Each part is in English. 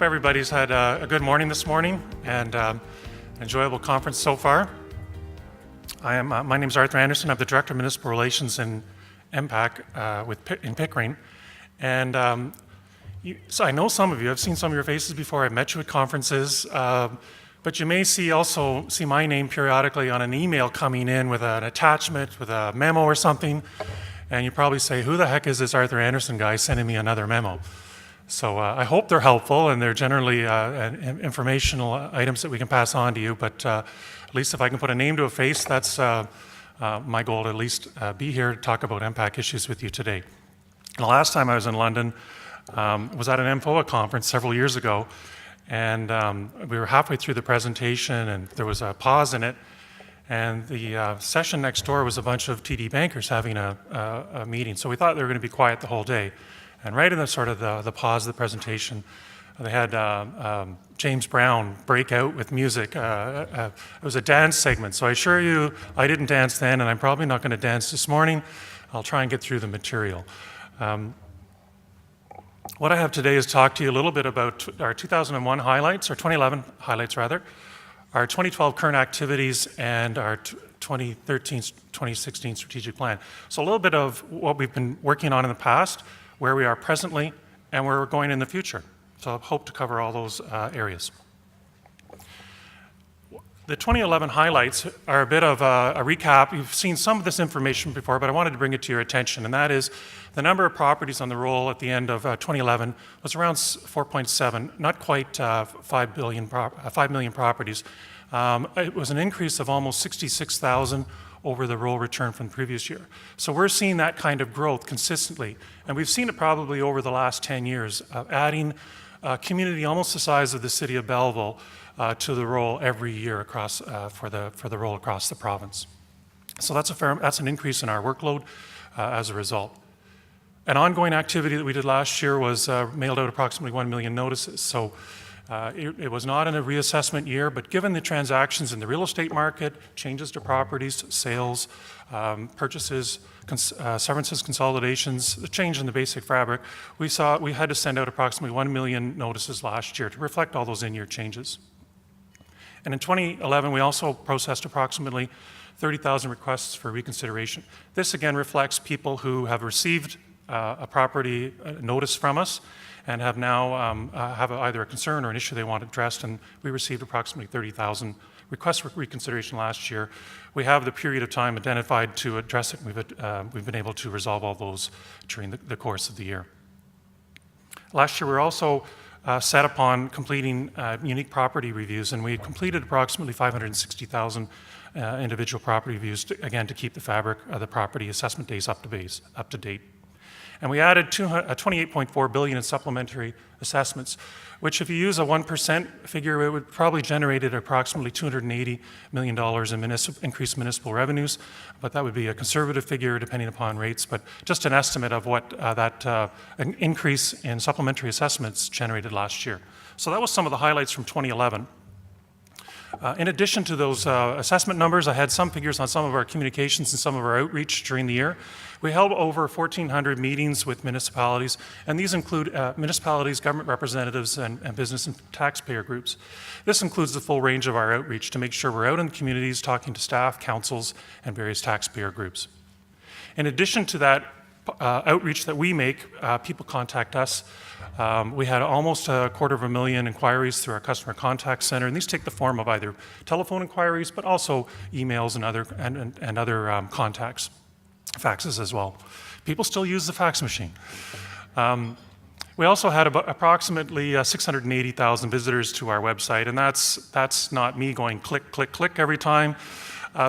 everybody's had a good morning this morning and an enjoyable conference so far. My name is Arthur Anderson. I'm the Director of Municipal Relations in MPAC in Pickering. And so I know some of you. I've seen some of your faces before. I've met you at conferences. But you may also see my name periodically on an email coming in with an attachment, with a memo or something. And you probably say, who the heck is this Arthur Anderson guy sending me another memo? So I hope they're helpful, and they're generally informational items that we can pass on to you. But at least if I can put a name to a face, that's my goal, to at least be here to talk about MPAC issues with you today. The last time I was in London was at an MFOA conference several years ago, and we were halfway through the presentation, and there was a pause in it. And the session next door was a bunch of TD bankers having a meeting. So we thought they were going to be quiet the whole day. And right in the sort of the pause of the presentation, they had James Brown break out with music. It was a dance segment. So I assure you, I didn't dance then, and I'm probably not going to dance this morning. I'll try and get through the material. What I have today is talk to you a little bit about our 2001 highlights, or 2011 highlights rather, our 2012 current activities, and our 2013-2016 strategic plan. So a little bit of what we've been working on in the past, where we are presently, and where we're going in the future. So I hope to cover all those areas. The 2011 highlights are a bit of a recap. You've seen some of this information before, but I wanted to bring it to your attention, and that is the number of properties on the roll at the end of 2011 was around 4.7, not quite 5 million properties. It was an increase of almost 66,000 over the roll return from the previous year. So we're seeing that kind of growth consistently, and we've seen it probably over the last 10 years, adding a community almost the size of the city of Belleville to the roll every year across for the roll across the province. So that's an increase in our workload as a result. An ongoing activity that we did last year was mailed out approximately 1 million notices. So it was not in a reassessment year, but given the transactions in the real estate market, changes to properties, sales, purchases, severances, consolidations, the change in the basic fabric, we had to send out approximately 1 million notices last year to reflect all those in-year changes. And in 2011, we also processed approximately 30,000 requests for reconsideration. This again reflects people who have received a property notice from us and have now have either a concern or an issue they want addressed, and we received approximately 30,000 requests for reconsideration last year. We have the period of time identified to address it. We've been able to resolve all those during the course of the year. Last year, we were also set upon completing unique property reviews, and we completed approximately 560,000 individual property reviews, again, to keep the fabric of the property assessment days up to date. And we added 28.4 billion in supplementary assessments, which if you use a 1% figure, it would probably generated approximately $280 million in increased municipal revenues, but that would be a conservative figure depending upon rates, but just an estimate of what that increase in supplementary assessments generated last year. So that was some of the highlights from 2011. In addition to those assessment numbers, I had some figures on some of our communications and some of our outreach during the year. We held over 1,400 meetings with municipalities, and these include municipalities, government representatives, and business and taxpayer groups. This includes the full range of our outreach to make sure we're out in the communities talking to staff, councils, and various taxpayer groups. In addition to that outreach that we make, people contact us. We had almost 250,000 inquiries through our customer contact center, and these take the form of either telephone inquiries, but also emails and other contacts, faxes as well. People still use the fax machine. We also had about approximately 680,000 visitors to our website, and that's not me going click, click, click every time.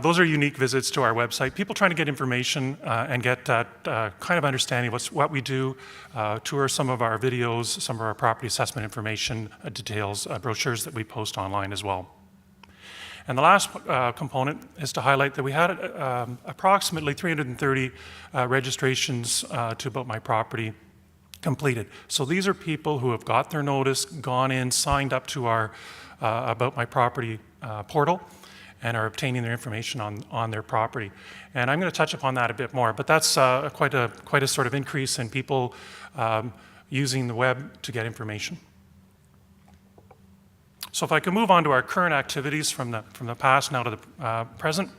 Those are unique visits to our website. People trying to get information and get kind of understanding what we do, tour some of our videos, some of our property assessment information, details, brochures that we post online as well. And the last component is to highlight that we had approximately 330 registrations to About My Property completed. So these are people who have got their notice, gone in, signed up to our About My Property portal, and are obtaining their information on their property. And I'm going to touch upon that a bit more, but that's quite a sort of increase in people using the web to get information. So if I can move on to our current activities from the past now to the present.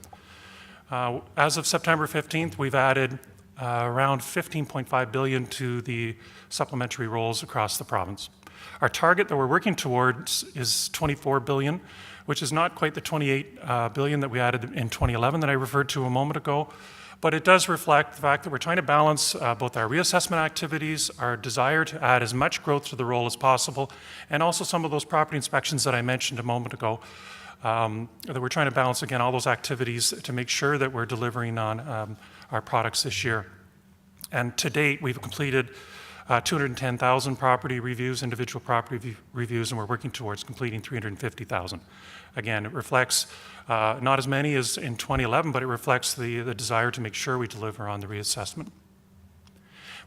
As of September 15th, we've added around $15.5 billion to the supplementary rolls across the province. Our target that we're working towards is $24 billion, which is not quite the $28 billion that we added in 2011 that I referred to a moment ago, but it does reflect the fact that we're trying to balance both our reassessment activities, our desire to add as much growth to the roll as possible, and also some of those property inspections that I mentioned a moment ago, that we're trying to balance, again, all those activities to make sure that we're delivering on our products this year. And to date, we've completed 210,000 property reviews, individual property reviews, and we're working towards completing 350,000. Again, it reflects not as many as in 2011, but it reflects the desire to make sure we deliver on the reassessment.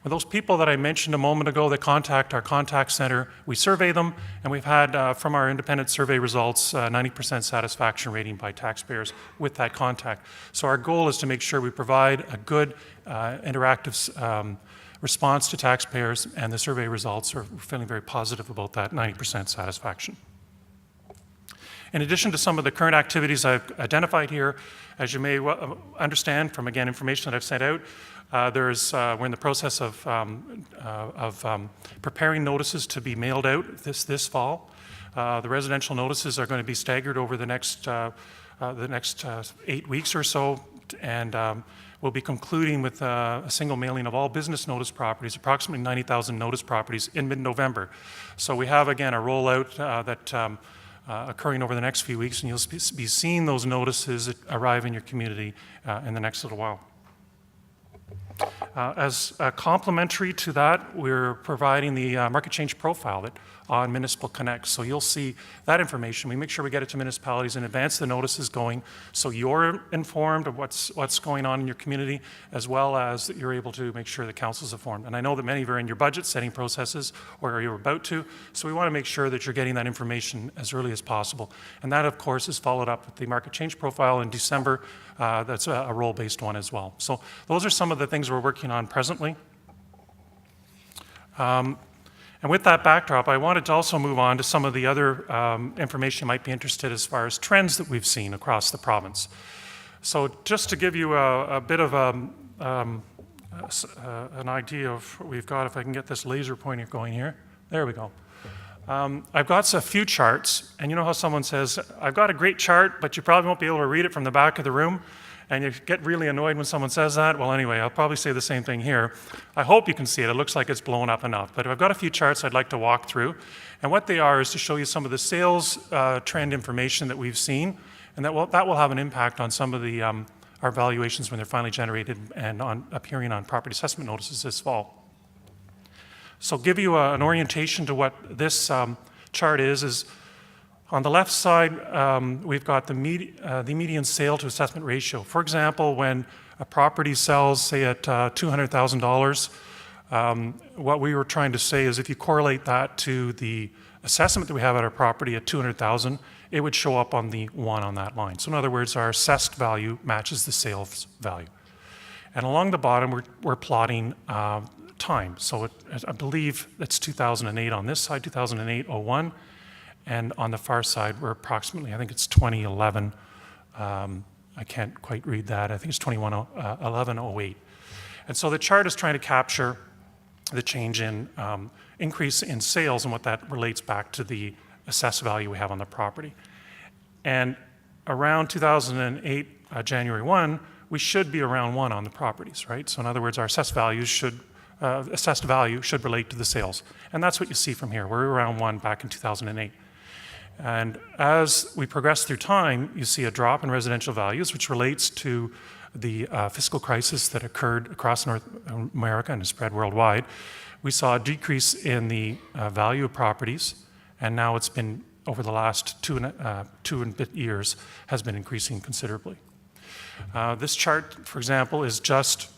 With those people that I mentioned a moment ago that contact our contact center, we survey them, and we've had, from our independent survey results, 90% satisfaction rating by taxpayers with that contact. So our goal is to make sure we provide a good interactive response to taxpayers, and the survey results are feeling very positive about that 90% satisfaction. In addition to some of the current activities I've identified here, as you may understand from, again, information that I've sent out, we're in the process of preparing notices to be mailed out this fall. The residential notices are going to be staggered over the next 8 weeks or so, and we'll be concluding with a single mailing of all business notice properties, approximately 90,000 notice properties in mid-November. So we have, again, a rollout that occurring over the next few weeks, and you'll be seeing those notices arrive in your community in the next little while. As complementary to that, we're providing the market change profile on Municipal Connect. So you'll see that information. We make sure we get it to municipalities in advance of the notices going, so you're informed of what's going on in your community, as well as that you're able to make sure the council's informed. And I know that many of you are in your budget setting processes, or you're about to, so we want to make sure that you're getting that information as early as possible. And that, of course, is followed up with the market change profile in December. That's a role-based one as well. So those are some of the things we're working on presently. And with that backdrop, I wanted to also move on to some of the other information you might be interested as far as trends that we've seen across the province. So just to give you a bit of an idea of what we've got, if I can get this laser pointer going here. There we go. I've got a few charts, and you know how someone says, I've got a great chart, but you probably won't be able to read it from the back of the room, and you get really annoyed when someone says that? Well, anyway, I'll probably say the same thing here. I hope you can see it. It looks like it's blown up enough, but I've got a few charts I'd like to walk through, and what they are is to show you some of the sales trend information that we've seen, and that will have an impact on some of the our valuations when they're finally generated and appearing on property assessment notices this fall. So give you an orientation to what this chart is on the left side, we've got the median sale to assessment ratio. For example, when a property sells, say at $200,000, what we were trying to say is if you correlate that to the assessment that we have at our property at $200,000, it would show up on the 1 on that line. So in other words, our assessed value matches the sales value. And along the bottom, we're plotting time. So I believe that's 2008 on this side, 2008-01, and on the far side, we're approximately, I think it's 2011. I can't quite read that. I think it's 2011-08. And so the chart is trying to capture the change in increase in sales and what that relates back to the assessed value we have on the property. And around 2008, January 1, we should be around 1 on the properties, right? So in other words, our assessed value should relate to the sales. And that's what you see from here. We're around 1 back in 2008. And as we progress through time, you see a drop in residential values, which relates to the fiscal crisis that occurred across North America and spread worldwide. We saw a decrease in the value of properties, and now it's been, over the last two and a bit years, has been increasing considerably. This chart, for example, is just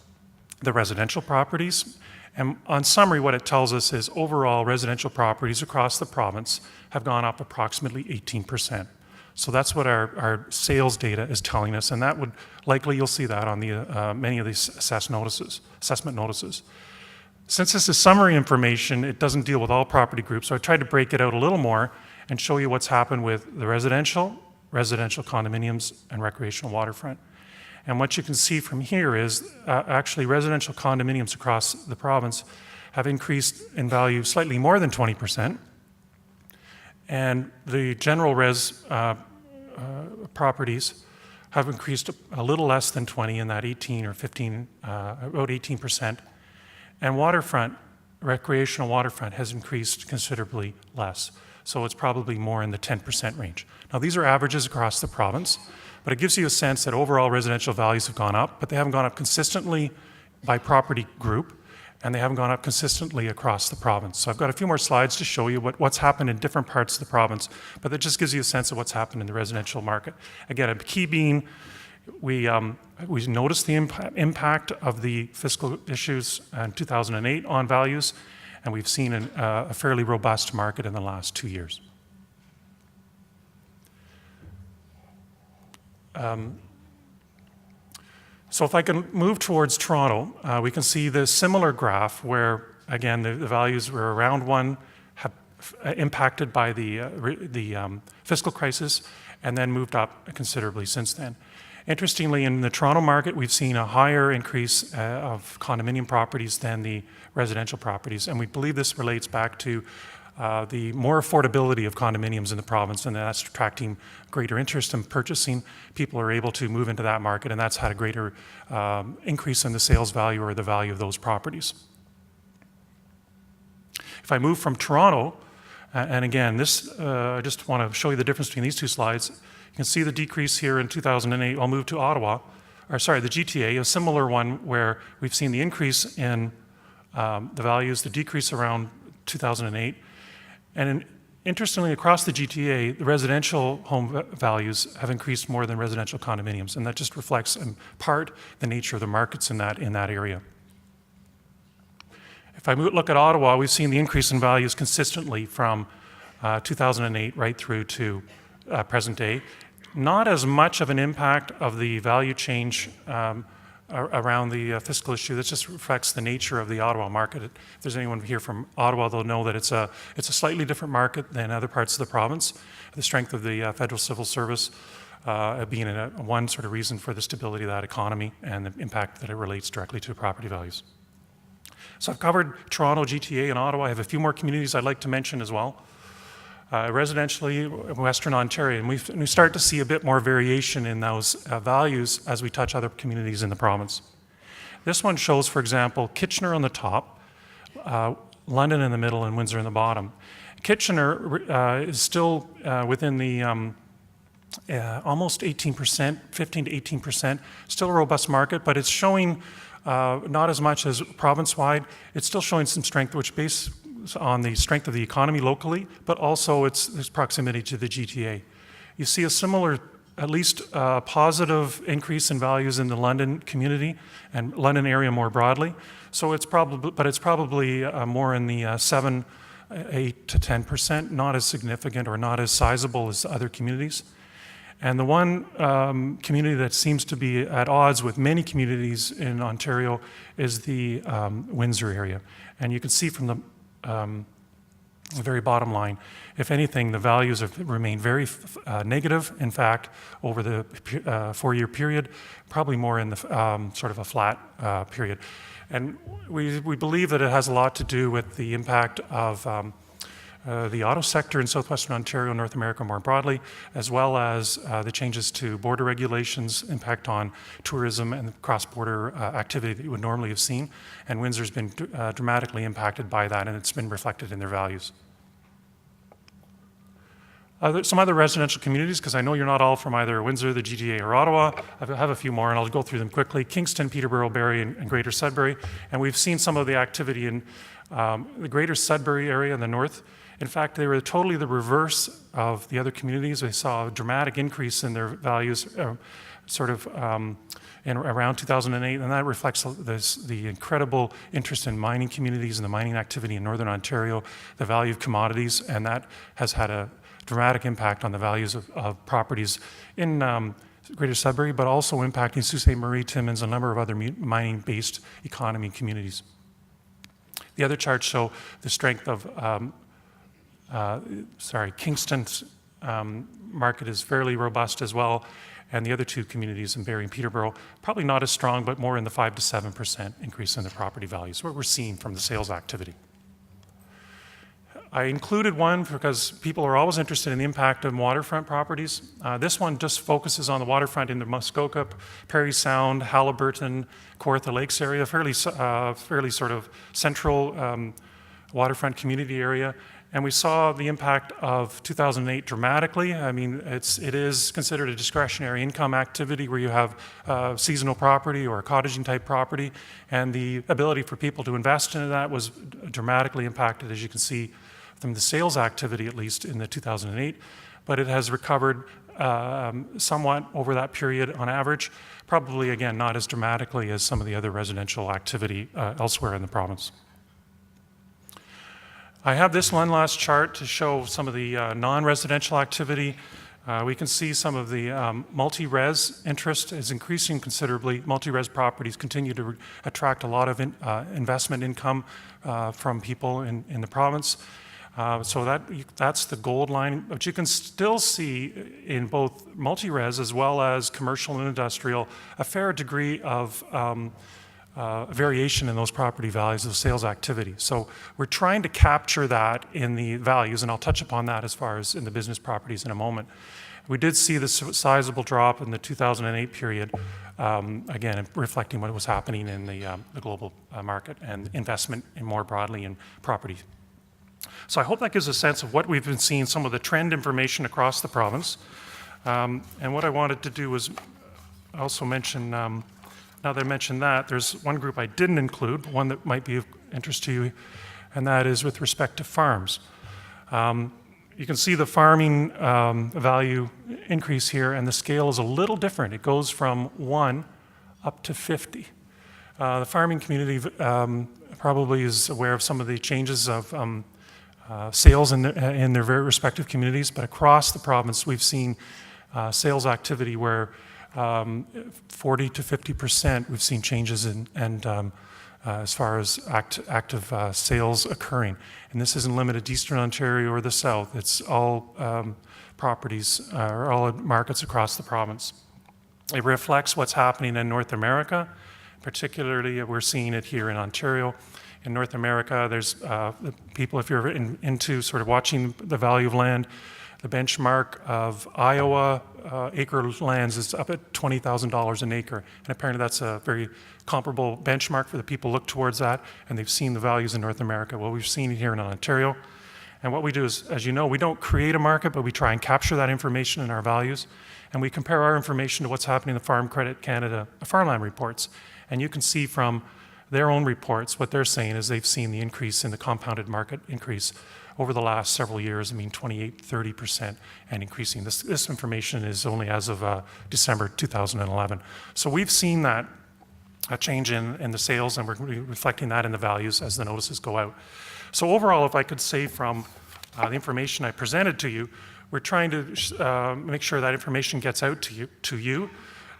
the residential properties. And on summary, what it tells us is overall residential properties across the province have gone up approximately 18%. So that's what our sales data is telling us, and that would likely, you'll see that on the many of these assessment notices. Since this is summary information, it doesn't deal with all property groups, so I tried to break it out a little more, and show you what's happened with the residential condominiums, and recreational waterfront. And what you can see from here is actually residential condominiums across the province have increased in value slightly more than 20%, and the general res properties have increased a little less than 20, in that 18 or 15, about 18%. And waterfront, recreational waterfront, has increased considerably less. So it's probably more in the 10% range. Now, these are averages across the province, but it gives you a sense that overall residential values have gone up, but they haven't gone up consistently by property group, and they haven't gone up consistently across the province. So I've got a few more slides to show you what's happened in different parts of the province, but that just gives you a sense of what's happened in the residential market. Again, a key being we noticed the impact of the fiscal issues in 2008 on values, and we've seen a fairly robust market in the last 2 years. So if I can move towards Toronto, we can see the similar graph where, again, the values were around 1, have impacted by the fiscal crisis, and then moved up considerably since then. Interestingly, in the Toronto market, we've seen a higher increase of condominium properties than the residential properties, and we believe this relates back to the more affordability of condominiums in the province, and that's attracting greater interest in purchasing. People are able to move into that market, and that's had a greater increase in the sales value or the value of those properties. If I move from Toronto, and again, I just want to show you the difference between these two slides. You can see the decrease here in 2008. I'll move to Ottawa, or sorry, the GTA, a similar one where we've seen the increase in the values, the decrease around 2008. And interestingly, across the GTA, the residential home values have increased more than residential condominiums, and that just reflects in part the nature of the markets in that area. If I look at Ottawa, we've seen the increase in values consistently from 2008 right through to present day. Not as much of an impact of the value change around the fiscal issue. That just reflects the nature of the Ottawa market. If there's anyone here from Ottawa, they'll know that it's a slightly different market than other parts of the province. The strength of the federal civil service being one sort of reason for the stability of that economy and the impact that it relates directly to property values. So I've covered Toronto, GTA, and Ottawa. I have a few more communities I'd like to mention as well. Residentially, Western Ontario, and we start to see a bit more variation in those values as we touch other communities in the province. This one shows, for example, Kitchener on the top, London in the middle, and Windsor in the bottom. Kitchener is still within the almost 18%, 15 to 18%, still a robust market, but it's showing not as much as province-wide. It's still showing some strength, which based on the strength of the economy locally, but also its proximity to the GTA. You see a similar, at least positive increase in values in the London community and London area more broadly. So it's probably more in the 7, 8 to 10%, not as significant or not as sizable as other communities. And the one community that seems to be at odds with many communities in Ontario is the Windsor area. And you can see from the very bottom line, if anything, the values have remained very negative, in fact, over the 4-year period, probably more in the sort of a flat period. And we believe that it has a lot to do with the impact of the auto sector in southwestern Ontario, North America more broadly, as well as the changes to border regulations, impact on tourism and cross-border activity that you would normally have seen. And Windsor's been dramatically impacted by that, and it's been reflected in their values. Some other residential communities, because I know you're not all from either Windsor, the GTA, or Ottawa. I have a few more, and I'll go through them quickly. Kingston, Peterborough, Barrie, and Greater Sudbury. And we've seen some of the activity in the Greater Sudbury area in the north. In fact, they were totally the reverse of the other communities. We saw a dramatic increase in their values in around 2008, and that reflects the incredible interest in mining communities and the mining activity in Northern Ontario, the value of commodities, and that has had a dramatic impact on the values of properties in Greater Sudbury, but also impacting Sault Ste. Marie, Timmins, and a number of other mining-based economy communities. The other charts show the strength of Kingston's market is fairly robust as well, and the other two communities in Barrie and Peterborough, probably not as strong, but more in the 5 to 7% increase in their property values, what we're seeing from the sales activity. I included one because people are always interested in the impact of waterfront properties. This one just focuses on the waterfront in the Muskoka, Parry Sound, Haliburton, Kawartha Lakes area, fairly sort of central waterfront community area. And we saw the impact of 2008 dramatically. I mean, it is considered a discretionary income activity where you have seasonal property or a cottaging type property, and the ability for people to invest in that was dramatically impacted, as you can see from the sales activity, at least in the 2008, but it has recovered somewhat over that period on average, probably again not as dramatically as some of the other residential activity elsewhere in the province. I have this one last chart to show some of the non-residential activity. We can see some of the multi-res interest is increasing considerably. Multi-res properties continue to attract a lot of investment income from people in the province. So that's the gold line, but you can still see in both multi-res as well as commercial and industrial a fair degree of variation in those property values of sales activity. So we're trying to capture that in the values, and I'll touch upon that as far as in the business properties in a moment. We did see the sizable drop in the 2008 period, again, reflecting what was happening in the global market and investment in more broadly in property. So I hope that gives a sense of what we've been seeing, some of the trend information across the province. And what I wanted to do was also mention, now that I mentioned that, there's one group I didn't include, one that might be of interest to you, and that is with respect to farms. You can see the farming value increase here, and the scale is a little different. It goes from 1 up to 50. The farming community probably is aware of some of the changes of sales in their very respective communities, but across the province we've seen sales activity where 40 to 50% we've seen changes in as far as active sales occurring. And this isn't limited to Eastern Ontario or the South. It's all properties or all markets across the province. It reflects what's happening in North America. Particularly, we're seeing it here in Ontario. In North America, there's people, if you're into sort of watching the value of land, the benchmark of Iowa acre lands is up at $20,000 an acre. And apparently that's a very comparable benchmark for the people look towards that, and they've seen the values in North America. Well, we've seen it here in Ontario. And what we do is, as you know, we don't create a market, but we try and capture that information in our values. And we compare our information to what's happening in the Farm Credit Canada farmland reports. And you can see from their own reports, what they're saying is they've seen the increase in the compounded market increase over the last several years, 28, 30%, and increasing. This information is only as of December 2011. So we've seen that a change in the sales, and we're reflecting that in the values as the notices go out. So overall, if I could say from the information I presented to you, we're trying to make sure that information gets out to you.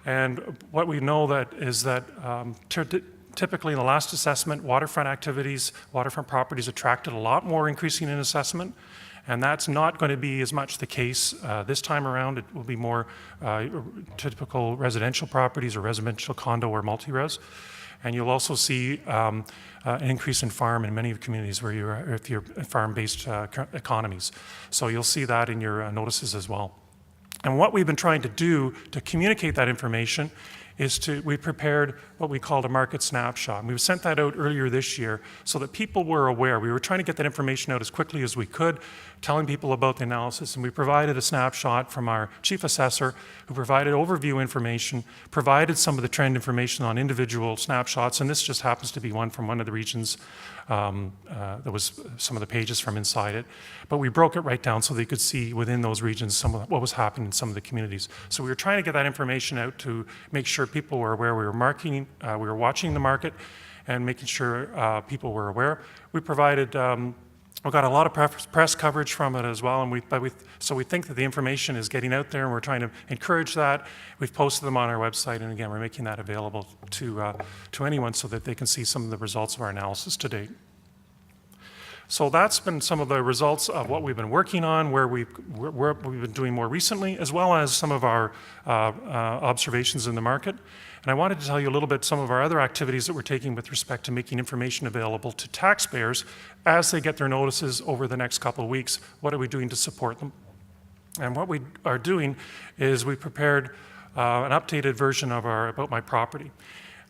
And what we know that is that typically in the last assessment, waterfront activities, waterfront properties attracted a lot more increasing in assessment, and that's not going to be as much the case this time around. It will be more typical residential properties or residential condo or multi-res. And you'll also see an increase in farm in many communities where if you're farm-based economies. So you'll see that in your notices as well. And what we've been trying to do to communicate that information is we prepared what we called a market snapshot. And we sent that out earlier this year so that people were aware. We were trying to get that information out as quickly as we could, telling people about the analysis. And we provided a snapshot from our chief assessor, who provided overview information, provided some of the trend information on individual snapshots. And this just happens to be one from one of the regions. There was some of the pages from inside it. But we broke it right down so they could see within those regions some of what was happening in some of the communities. So we were trying to get that information out to make sure people were aware we were marketing, we were watching the market and making sure people were aware. We provided, we got a lot of press coverage from it as well, and so we think that the information is getting out there, and we're trying to encourage that. We've posted them on our website, and again, we're making that available to anyone so that they can see some of the results of our analysis to date. So that's been some of the results of what we've been working on, where we've been doing more recently, as well as some of our observations in the market. And I wanted to tell you a little bit some of our other activities that we're taking with respect to making information available to taxpayers as they get their notices over the next couple of weeks. What are we doing to support them? And what we are doing is we prepared an updated version of our About My Property.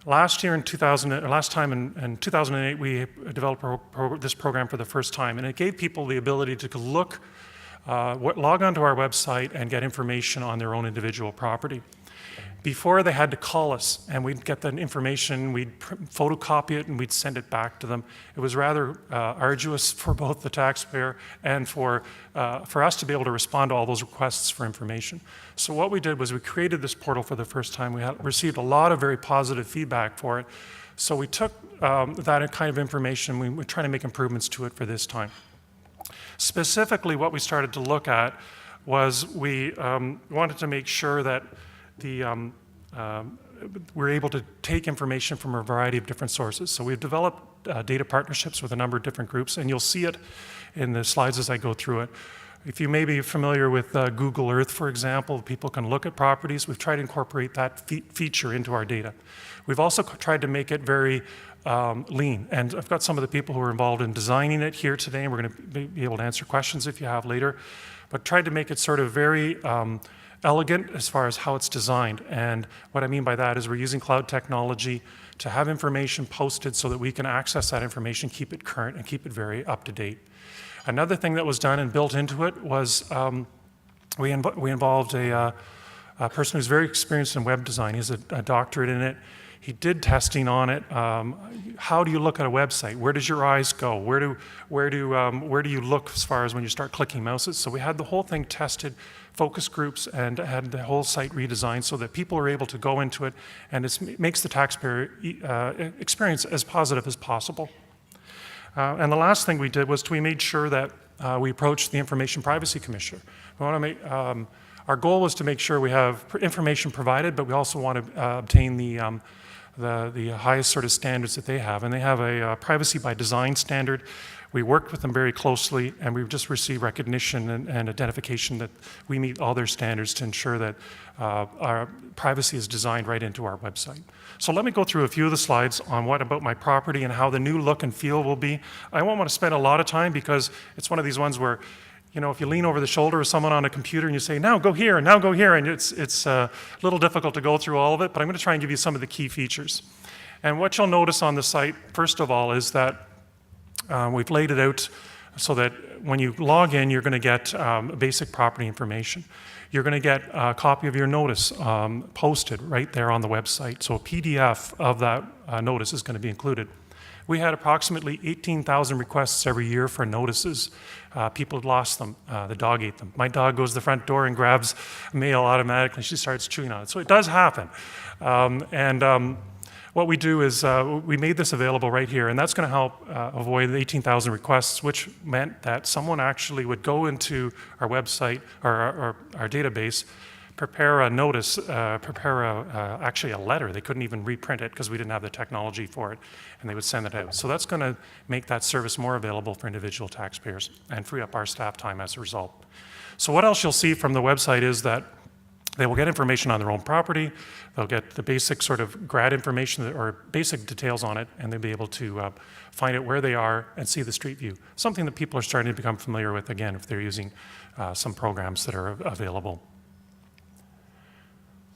Last time in 2008, we developed this program for the first time, and it gave people the ability to log onto our website and get information on their own individual property. Before, they had to call us, and we'd get that information, we'd photocopy it, and we'd send it back to them. It was rather arduous for both the taxpayer and for us to be able to respond to all those requests for information. So what we did was we created this portal for the first time. We received a lot of very positive feedback for it. So we took that kind of information, we're trying to make improvements to it for this time. Specifically, what we started to look at was we wanted to make sure that we're able to take information from a variety of different sources. So we've developed data partnerships with a number of different groups, and you'll see it in the slides as I go through it. If you may be familiar with Google Earth, for example, people can look at properties. We've tried to incorporate that feature into our data. We've also tried to make it very lean, and I've got some of the people who are involved in designing it here today, and we're going to be able to answer questions if you have later, but tried to make it sort of very elegant as far as how it's designed. And what I mean by that is we're using cloud technology to have information posted so that we can access that information, keep it current, and keep it very up to date. Another thing that was done and built into it was we involved a person who's very experienced in web design. He has a doctorate in it. He did testing on it. How do you look at a website? Where does your eyes go? Where do you look as far as when you start clicking mouses? So we had the whole thing tested, focus groups, and had the whole site redesigned so that people are able to go into it, and it makes the taxpayer experience as positive as possible. And the last thing we did was we made sure that we approached the Information Privacy Commissioner. We want to make, our goal was to make sure we have information provided, but we also want to obtain the highest sort of standards that they have. And they have a privacy by design standard. We worked with them very closely, and we've just received recognition and identification that we meet all their standards to ensure that our privacy is designed right into our website. So let me go through a few of the slides on what About My Property and how the new look and feel will be. I won't want to spend a lot of time because it's one of these ones where, you know, if you lean over the shoulder of someone on a computer and you say, now go here, and now go here, and it's a little difficult to go through all of it, but I'm going to try and give you some of the key features. And what you'll notice on the site, first of all, is that we've laid it out so that when you log in, you're going to get basic property information. You're going to get a copy of your notice posted right there on the website. So a PDF of that notice is going to be included. We had approximately 18,000 requests every year for notices. People had lost them. The dog ate them. My dog goes to the front door and grabs mail automatically. She starts chewing on it. So it does happen. What we do is we made this available right here, and that's going to help avoid the 18,000 requests, which meant that someone actually would go into our website or our database, prepare a notice, actually a letter. They couldn't even reprint it because we didn't have the technology for it, and they would send it out. So that's going to make that service more available for individual taxpayers and free up our staff time as a result. So what else you'll see from the website is that they will get information on their own property. They'll get the basic sort of grad information or basic details on it, and they'll be able to find out where they are and see the street view. Something that people are starting to become familiar with, again, if they're using some programs that are available.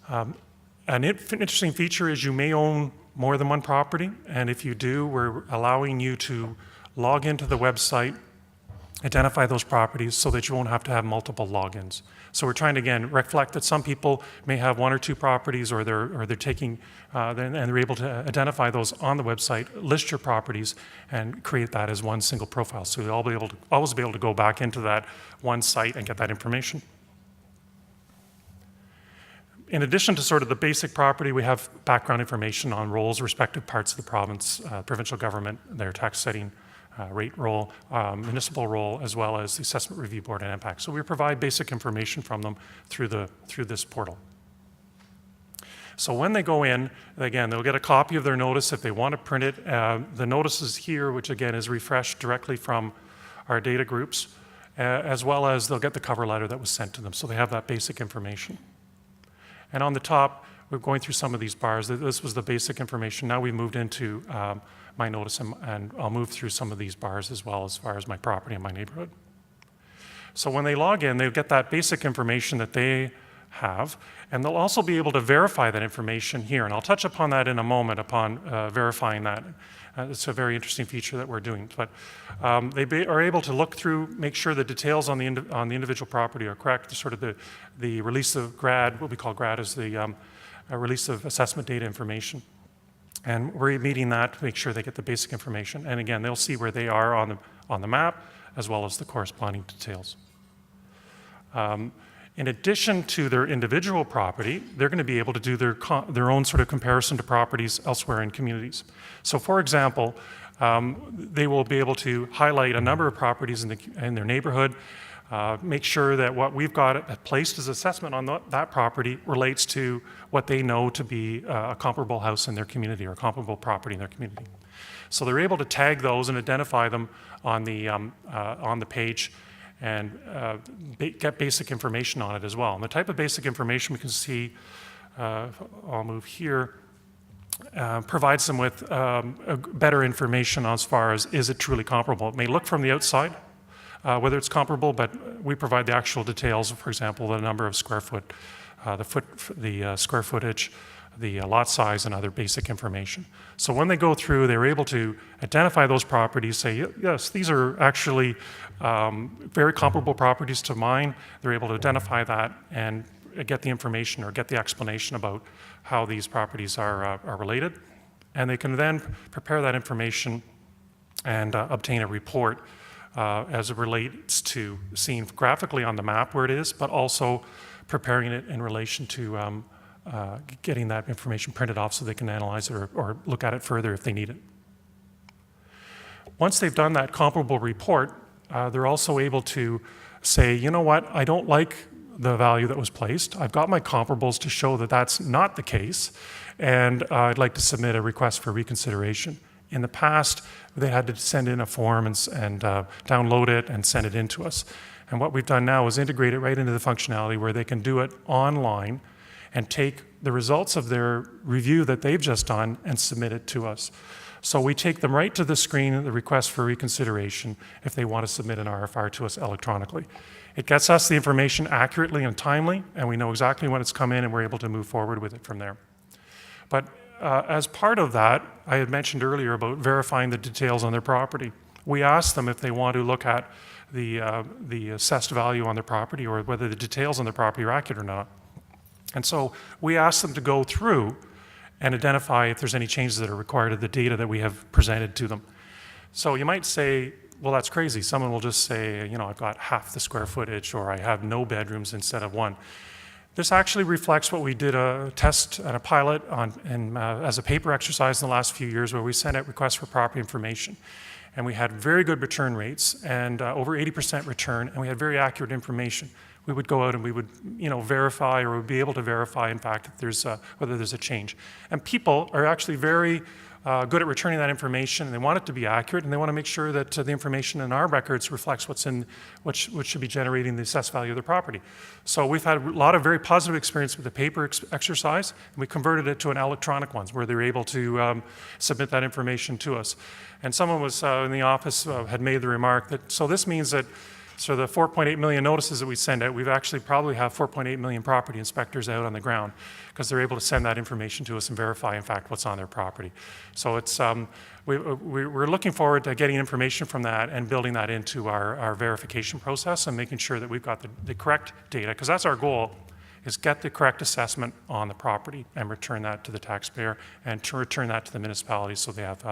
An interesting feature is you may own more than one property, and if you do, we're allowing you to log into the website, identify those properties so that you won't have to have multiple logins. So we're trying to, again, reflect that some people may have one or two properties, or they're taking, and they're able to identify those on the website, list your properties, and create that as one single profile. So you'll always be able to go back into that one site and get that information. In addition to sort of the basic property, we have background information on roles, respective parts of the province, provincial government, their tax setting, rate role, municipal role, as well as the Assessment Review Board and MPAC. So we provide basic information from them through this portal. So when they go in, again, they'll get a copy of their notice if they want to print it. The notice is here, which again is refreshed directly from our data groups, as well as they'll get the cover letter that was sent to them. So they have that basic information. And on the top, we're going through some of these bars. This was the basic information. Now we've moved into my notice, and I'll move through some of these bars as well as far as my property and my neighborhood. So when they log in, they'll get that basic information that they have, and they'll also be able to verify that information here. And I'll touch upon that in a moment upon verifying that. It's a very interesting feature that we're doing. But they are able to look through, make sure the details on the individual property are correct. Sort of the release of GRAD, what we call GRAD is the release of assessment data information. And we're meeting that to make sure they get the basic information. And again, they'll see where they are on the map, as well as the corresponding details. In addition to their individual property, they're going to be able to do their own sort of comparison to properties elsewhere in communities. So for example, they will be able to highlight a number of properties in their neighborhood, make sure that what we've got placed as assessment on that property relates to what they know to be a comparable house in their community or a comparable property in their community. So they're able to tag those and identify them on the page and get basic information on it as well. And the type of basic information we can see, I'll move here, provides them with better information as far as is it truly comparable. It may look from the outside whether it's comparable, but we provide the actual details, for example, the number of square foot, the square footage, the lot size, and other basic information. So when they go through, they're able to identify those properties, say, yes, these are actually very comparable properties to mine. They're able to identify that and get the information or get the explanation about how these properties are related. And they can then prepare that information and obtain a report as it relates to seeing graphically on the map where it is, but also preparing it in relation to getting that information printed off so they can analyze it or look at it further if they need it. Once they've done that comparable report, they're also able to say, you know what, I don't like the value that was placed. I've got my comparables to show that that's not the case, and I'd like to submit a request for reconsideration. In the past, they had to send in a form and download it and send it in to us. And what we've done now is integrate it right into the functionality where they can do it online and take the results of their review that they've just done and submit it to us. So we take them right to the screen, the request for reconsideration, if they want to submit an RFR to us electronically. It gets us the information accurately and timely, and we know exactly when it's come in, and we're able to move forward with it from there. But as part of that, I had mentioned earlier about verifying the details on their property. We ask them if they want to look at the assessed value on their property or whether the details on their property are accurate or not. And so we ask them to go through and identify if there's any changes that are required of the data that we have presented to them. So you might say, well, that's crazy. Someone will just say, you know, I've got half the square footage, or I have no bedrooms instead of one. This actually reflects what we did a test and a pilot on as a paper exercise in the last few years, where we sent out requests for property information. And we had very good return rates and over 80% return, and we had very accurate information. We would go out and we would, you know, verify, or would be able to verify, in fact, if there's whether there's a change. And people are actually very good at returning that information, and they want it to be accurate, and they want to make sure that the information in our records reflects what's in what should be generating the assessed value of the property. So we've had a lot of very positive experience with the paper exercise, and we converted it to an electronic one where they're able to submit that information to us. And someone was in the office had made the remark that, so this means that so the 4.8 million notices that we send out, we've actually probably have 4.8 million property inspectors out on the ground, because they're able to send that information to us and verify, in fact, what's on their property. So it's, we're looking forward to getting information from that and building that into our verification process and making sure that we've got the correct data, because that's our goal, is get the correct assessment on the property and return that to the taxpayer and to return that to the municipality so they have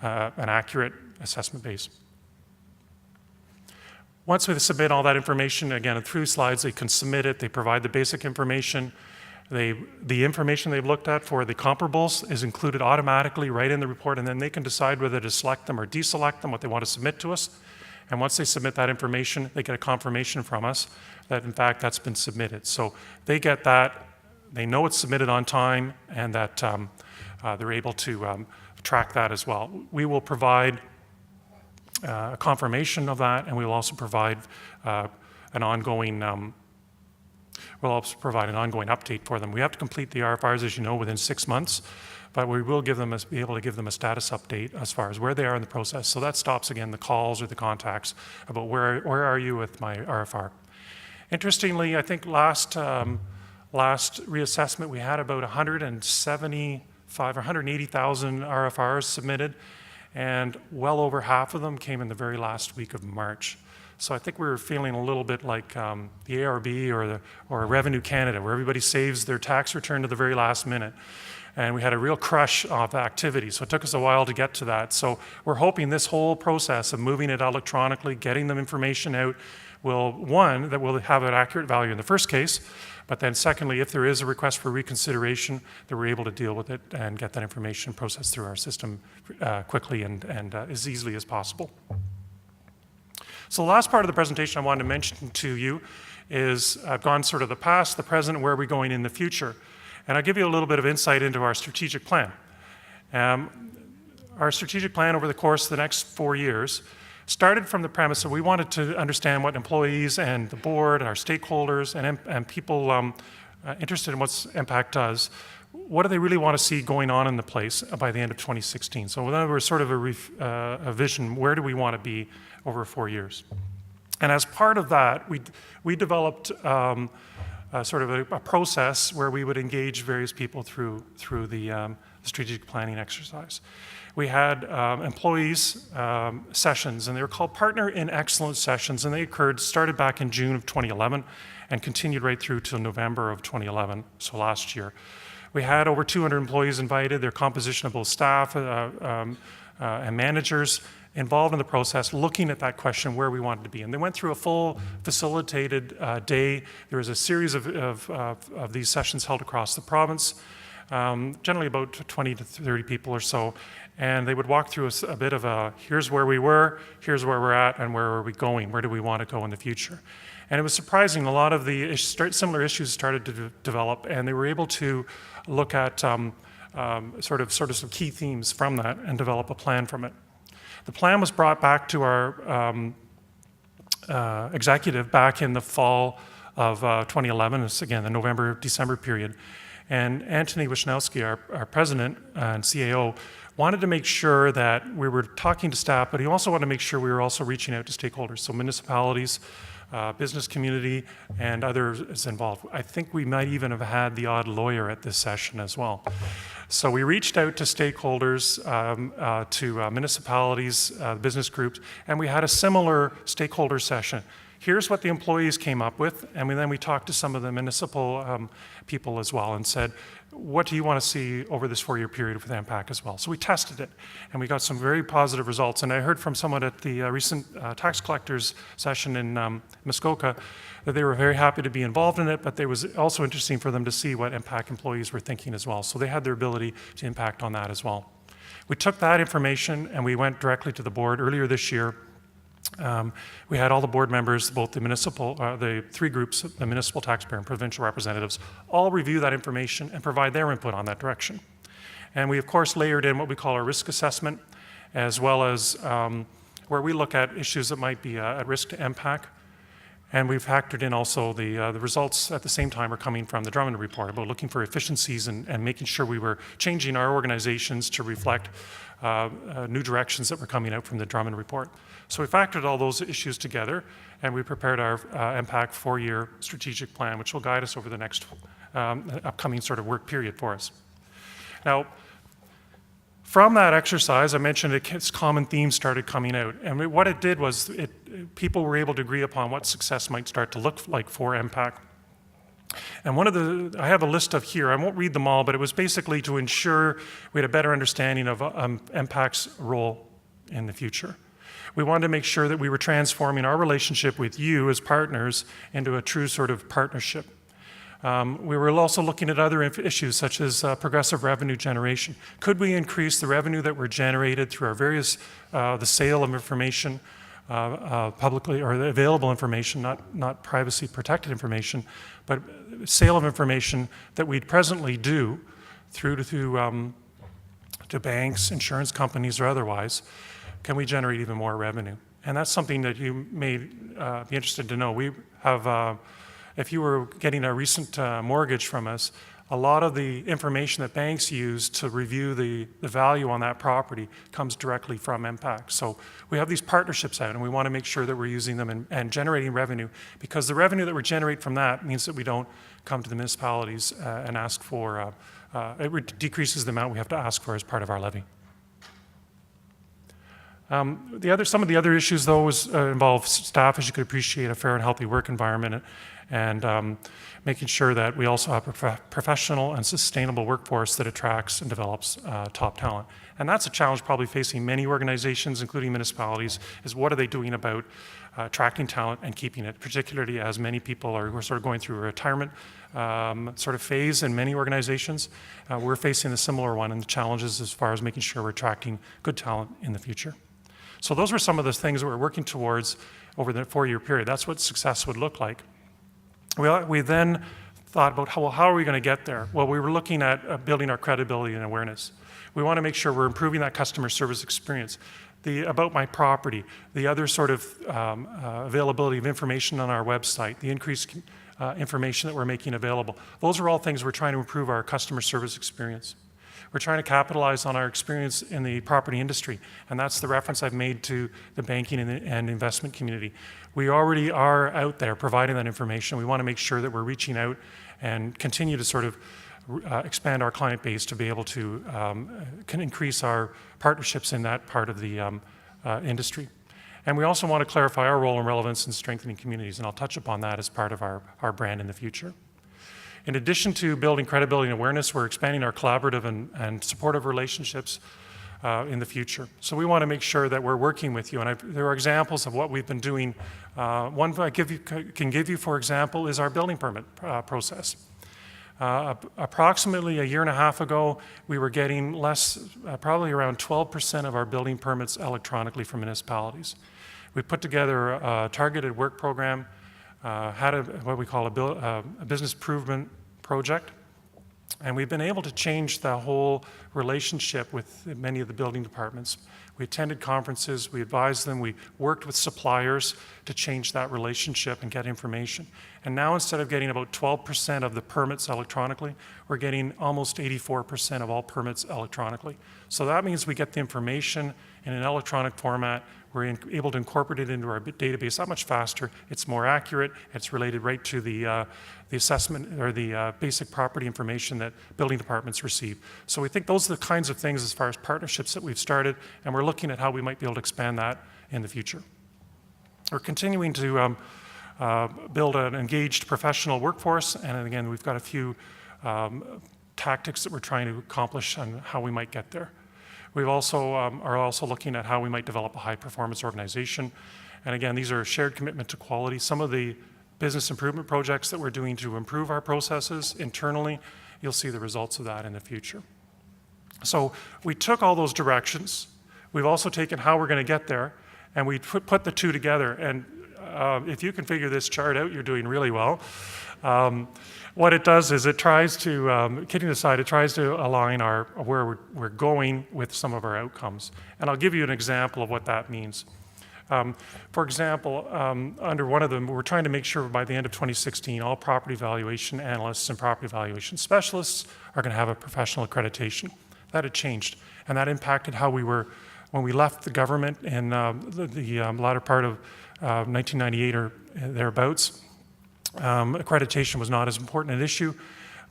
an accurate assessment base. Once we submit all that information, again, in 3 slides, they can submit it. They provide the basic information. The information they've looked at for the comparables is included automatically right in the report, and then they can decide whether to select them or deselect them, what they want to submit to us. And once they submit that information, they get a confirmation from us that, in fact, that's been submitted. So they get that. They know it's submitted on time, and that they're able to track that as well. We will provide a confirmation of that, and we will also provide an ongoing update for them. We have to complete the RFRs, as you know, within 6 months, but we will be able to give them a status update as far as where they are in the process. So that stops, again, the calls or the contacts about where are you with my RFR. Interestingly, I think last reassessment, we had about 175 or 180,000 RFRs submitted, and well over half of them came in the very last week of March. So I think we were feeling a little bit like the ARB or Revenue Canada, where everybody saves their tax return to the very last minute. And we had a real crush of activity. So it took us a while to get to that. So we're hoping this whole process of moving it electronically, getting them information out, will, one, that will have an accurate value in the first case, but then secondly, if there is a request for reconsideration, that we're able to deal with it and get that information processed through our system quickly and as easily as possible. So the last part of the presentation I wanted to mention to you is I've gone sort of the past, the present, where are we going in the future. And I'll give you a little bit of insight into our strategic plan. Our strategic plan over the course of the next 4 years started from the premise that we wanted to understand what employees and the board, our stakeholders, and people interested in what MPAC does, what do they really want to see going on in the place by the end of 2016? So in other words, sort of a vision, where do we want to be over 4 years? And as part of that, we developed sort of a process where we would engage various people through the strategic planning exercise. We had employees sessions, and they were called Partner in Excellence sessions, and they started back in June of 2011 and continued right through to November of 2011, so last year. We had over 200 employees invited, their composition of both staff and managers involved in the process, looking at that question, where we wanted to be. And they went through a full facilitated day. There was a series of these sessions held across the province, generally about 20 to 30 people or so. And they would walk through a bit of a, here's where we were, here's where we're at, and where are we going? Where do we want to go in the future? And it was surprising, a lot of the similar issues started to develop, and they were able to look at sort of some key themes from that and develop a plan from it. The plan was brought back to our executive back in the fall of 2011. It's again the November-December period. And Anthony Wisnowski, our president and CAO, wanted to make sure that we were talking to staff, but he also wanted to make sure we were also reaching out to stakeholders, so municipalities, business community, and others involved. I think we might even have had the odd lawyer at this session as well. So we reached out to stakeholders, to municipalities, business groups, and we had a similar stakeholder session. Here's what the employees came up with, and then we talked to some of the municipal people as well and said, what do you want to see over this 4-year period with MPAC as well? So we tested it, and we got some very positive results. And I heard from someone at the recent tax collectors session in Muskoka that they were very happy to be involved in it, but it was also interesting for them to see what MPAC employees were thinking as well. So they had their ability to impact on that as well. We took that information and we went directly to the board earlier this year. We had all the board members, both the municipal, the three groups, the municipal, taxpayer, and provincial representatives, all review that information and provide their input on that direction. And we, of course, layered in what we call our risk assessment, as well as where we look at issues that might be at risk to MPAC. And we've factored in also the results at the same time are coming from the Drummond report about looking for efficiencies and making sure we were changing our organizations to reflect new directions that were coming out from the Drummond report. So we factored all those issues together, and we prepared our MPAC 4-year strategic plan, which will guide us over the next upcoming sort of work period for us. Now, from that exercise, I mentioned its common themes started coming out. And what it did was people were able to agree upon what success might start to look like for MPAC. And I have a list of here, I won't read them all, but it was basically to ensure we had a better understanding of MPAC's role in the future. We wanted to make sure that we were transforming our relationship with you as partners into a true sort of partnership. We were also looking at other issues such as progressive revenue generation. Could we increase the revenue that were generated through our various, the sale of information, publicly or available information, not privacy protected information, but sale of information that we presently do through to banks, insurance companies, or otherwise. can we generate even more revenue? And that's something that you may be interested to know. We have, if you were getting a recent mortgage from us, a lot of the information that banks use to review the value on that property comes directly from MPAC. So we have these partnerships out, and we want to make sure that we're using them and generating revenue, because the revenue that we generate from that means that we don't come to the municipalities and ask for, it decreases the amount we have to ask for as part of our levy. Some of the other issues, though, involve staff, as you could appreciate, a fair and healthy work environment, and making sure that we also have a professional and sustainable workforce that attracts and develops top talent. And that's a challenge probably facing many organizations, including municipalities, is what are they doing about attracting talent and keeping it, particularly as many people are sort of going through a retirement sort of phase in many organizations. We're facing a similar one, and the challenges as far as making sure we're attracting good talent in the future. So those were some of the things that we're working towards over the 4-year period. That's what success would look like. We then thought about how are we going to get there? Well, we were looking at building our credibility and awareness. We want to make sure we're improving that customer service experience. The About My Property, the other sort of availability of information on our website, the increased information that we're making available. Those are all things we're trying to improve our customer service experience. We're trying to capitalize on our experience in the property industry, and that's the reference I've made to the banking and investment community. We already are out there providing that information. We want to make sure that we're reaching out and continue to sort of expand our client base to be able to can increase our partnerships in that part of the industry. And we also want to clarify our role and relevance in strengthening communities, and I'll touch upon that as part of our brand in the future. In addition to building credibility and awareness, we're expanding our collaborative and supportive relationships in the future. So we want to make sure that we're working with you. And there are examples of what we've been doing. One I can give you, for example, is our building permit process. Approximately a year and a half ago, we were getting probably around 12% of our building permits electronically from municipalities. We put together a targeted work program, had what we call a business improvement project, and we've been able to change the whole relationship with many of the building departments. We attended conferences, we advised them, we worked with suppliers to change that relationship and get information. And now instead of getting about 12% of the permits electronically, we're getting almost 84% of all permits electronically. So that means we get the information in an electronic format. We're able to incorporate it into our database that much faster. It's more accurate. It's related right to the assessment or the basic property information that building departments receive. So we think those are the kinds of things as far as partnerships that we've started, and we're looking at how we might be able to expand that in the future. We're continuing to build an engaged professional workforce, and again, we've got a few tactics that we're trying to accomplish on how we might get there. We also are also looking at how we might develop a high-performance organization. And again, these are a shared commitment to quality. Some of the business improvement projects that we're doing to improve our processes internally, you'll see the results of that in the future. So we took all those directions. We've also taken how we're going to get there, and we put the two together. And if you can figure this chart out, you're doing really well. What it does is it tries to, kidding aside, it tries to align where we're going with some of our outcomes. And I'll give you an example of what that means. For example, under one of them, we're trying to make sure by the end of 2016, all property valuation analysts and property valuation specialists are going to have a professional accreditation. That had changed, and that impacted how we were, when we left the government in the latter part of 1998 or thereabouts. Accreditation was not as important an issue,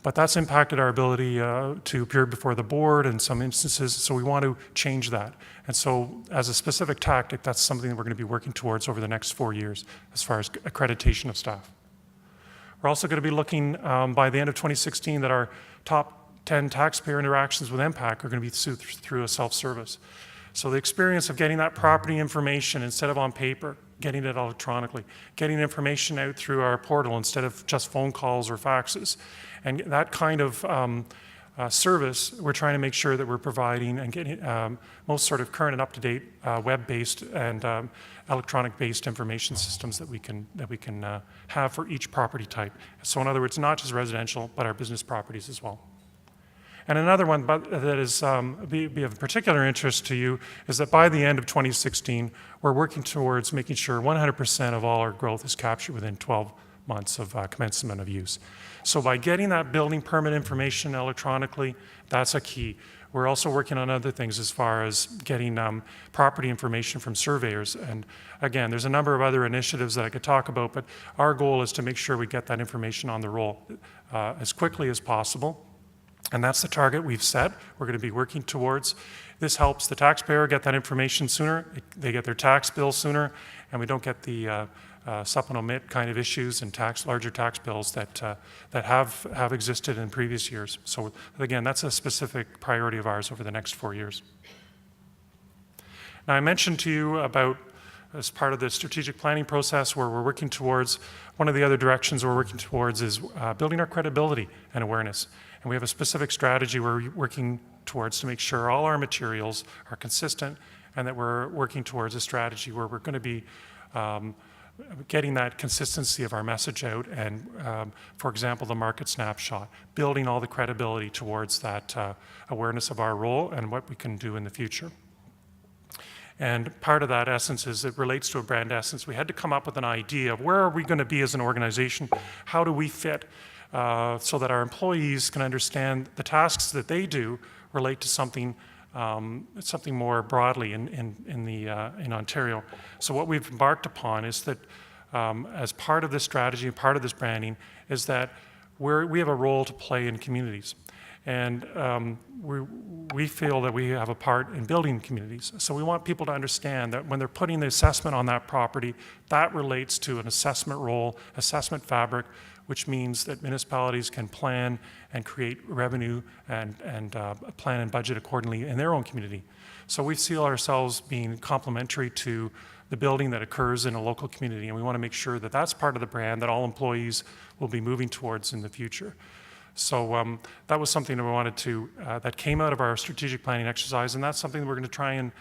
but that's impacted our ability to appear before the board in some instances, so we want to change that. And so as a specific tactic, that's something that we're going to be working towards over the next 4 years as far as accreditation of staff. We're also going to be looking by the end of 2016 that our top 10 taxpayer interactions with MPAC are going to be through a self-service. So the experience of getting that property information instead of on paper, getting it electronically, getting information out through our portal instead of just phone calls or faxes. And that kind of service, we're trying to make sure that we're providing and getting most sort of current and up-to-date web-based and electronic-based information systems that we can have for each property type. So in other words, not just residential, but our business properties as well. And another one that is be of particular interest to you is that by the end of 2016, we're working towards making sure 100% of all our growth is captured within 12 months of commencement of use. So by getting that building permit information electronically, that's a key. We're also working on other things as far as getting property information from surveyors. And again, there's a number of other initiatives that I could talk about, but our goal is to make sure we get that information on the roll as quickly as possible. And that's the target we've set. We're going to be working towards. This helps the taxpayer get that information sooner. They get their tax bill sooner, and we don't get the sup and omit kind of issues and larger tax bills that have existed in previous years. So again, that's a specific priority of ours over the next 4 years. Now, I mentioned to you about, as part of the strategic planning process, where we're working towards, one of the other directions we're working towards is building our credibility and awareness. And we have a specific strategy we're working towards to make sure all our materials are consistent, and that we're working towards a strategy where we're going to be getting that consistency of our message out, and for example, the market snapshot, building all the credibility towards that awareness of our role and what we can do in the future. And part of that essence is it relates to a brand essence. We had to come up with an idea of where are we going to be as an organization, how do we fit, so that our employees can understand the tasks that they do relate to something more broadly in Ontario. So what we've embarked upon is that as part of this strategy and part of this branding is that we have a role to play in communities. And we feel that we have a part in building communities. So we want people to understand that when they're putting the assessment on that property, that relates to an assessment role, assessment fabric, which means that municipalities can plan and create revenue and plan and budget accordingly in their own community. So we see ourselves being complementary to the building that occurs in a local community, and we want to make sure that that's part of the brand that all employees will be moving towards in the future. So that was something that we wanted to, that came out of our strategic planning exercise, and that's something that we're going to try and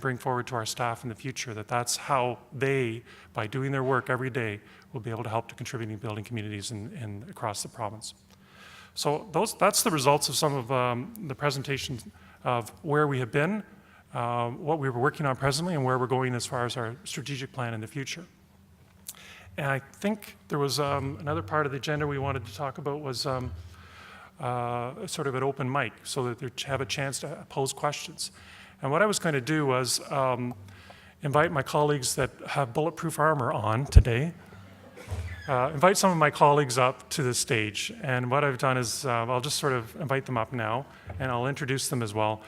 bring forward to our staff in the future, that's how they, by doing their work every day, will be able to help to contribute in building communities across the province. So that's the results of some of the presentations of where we have been, what we were working on presently, and where we're going as far as our strategic plan in the future. And I think there was another part of the agenda we wanted to talk about was sort of an open mic, so that they have a chance to pose questions. And what I was going to do was invite my colleagues that have bulletproof armor on today, invite some of my colleagues up to the stage. And what I've done is I'll just sort of invite them up now, and I'll introduce them as well.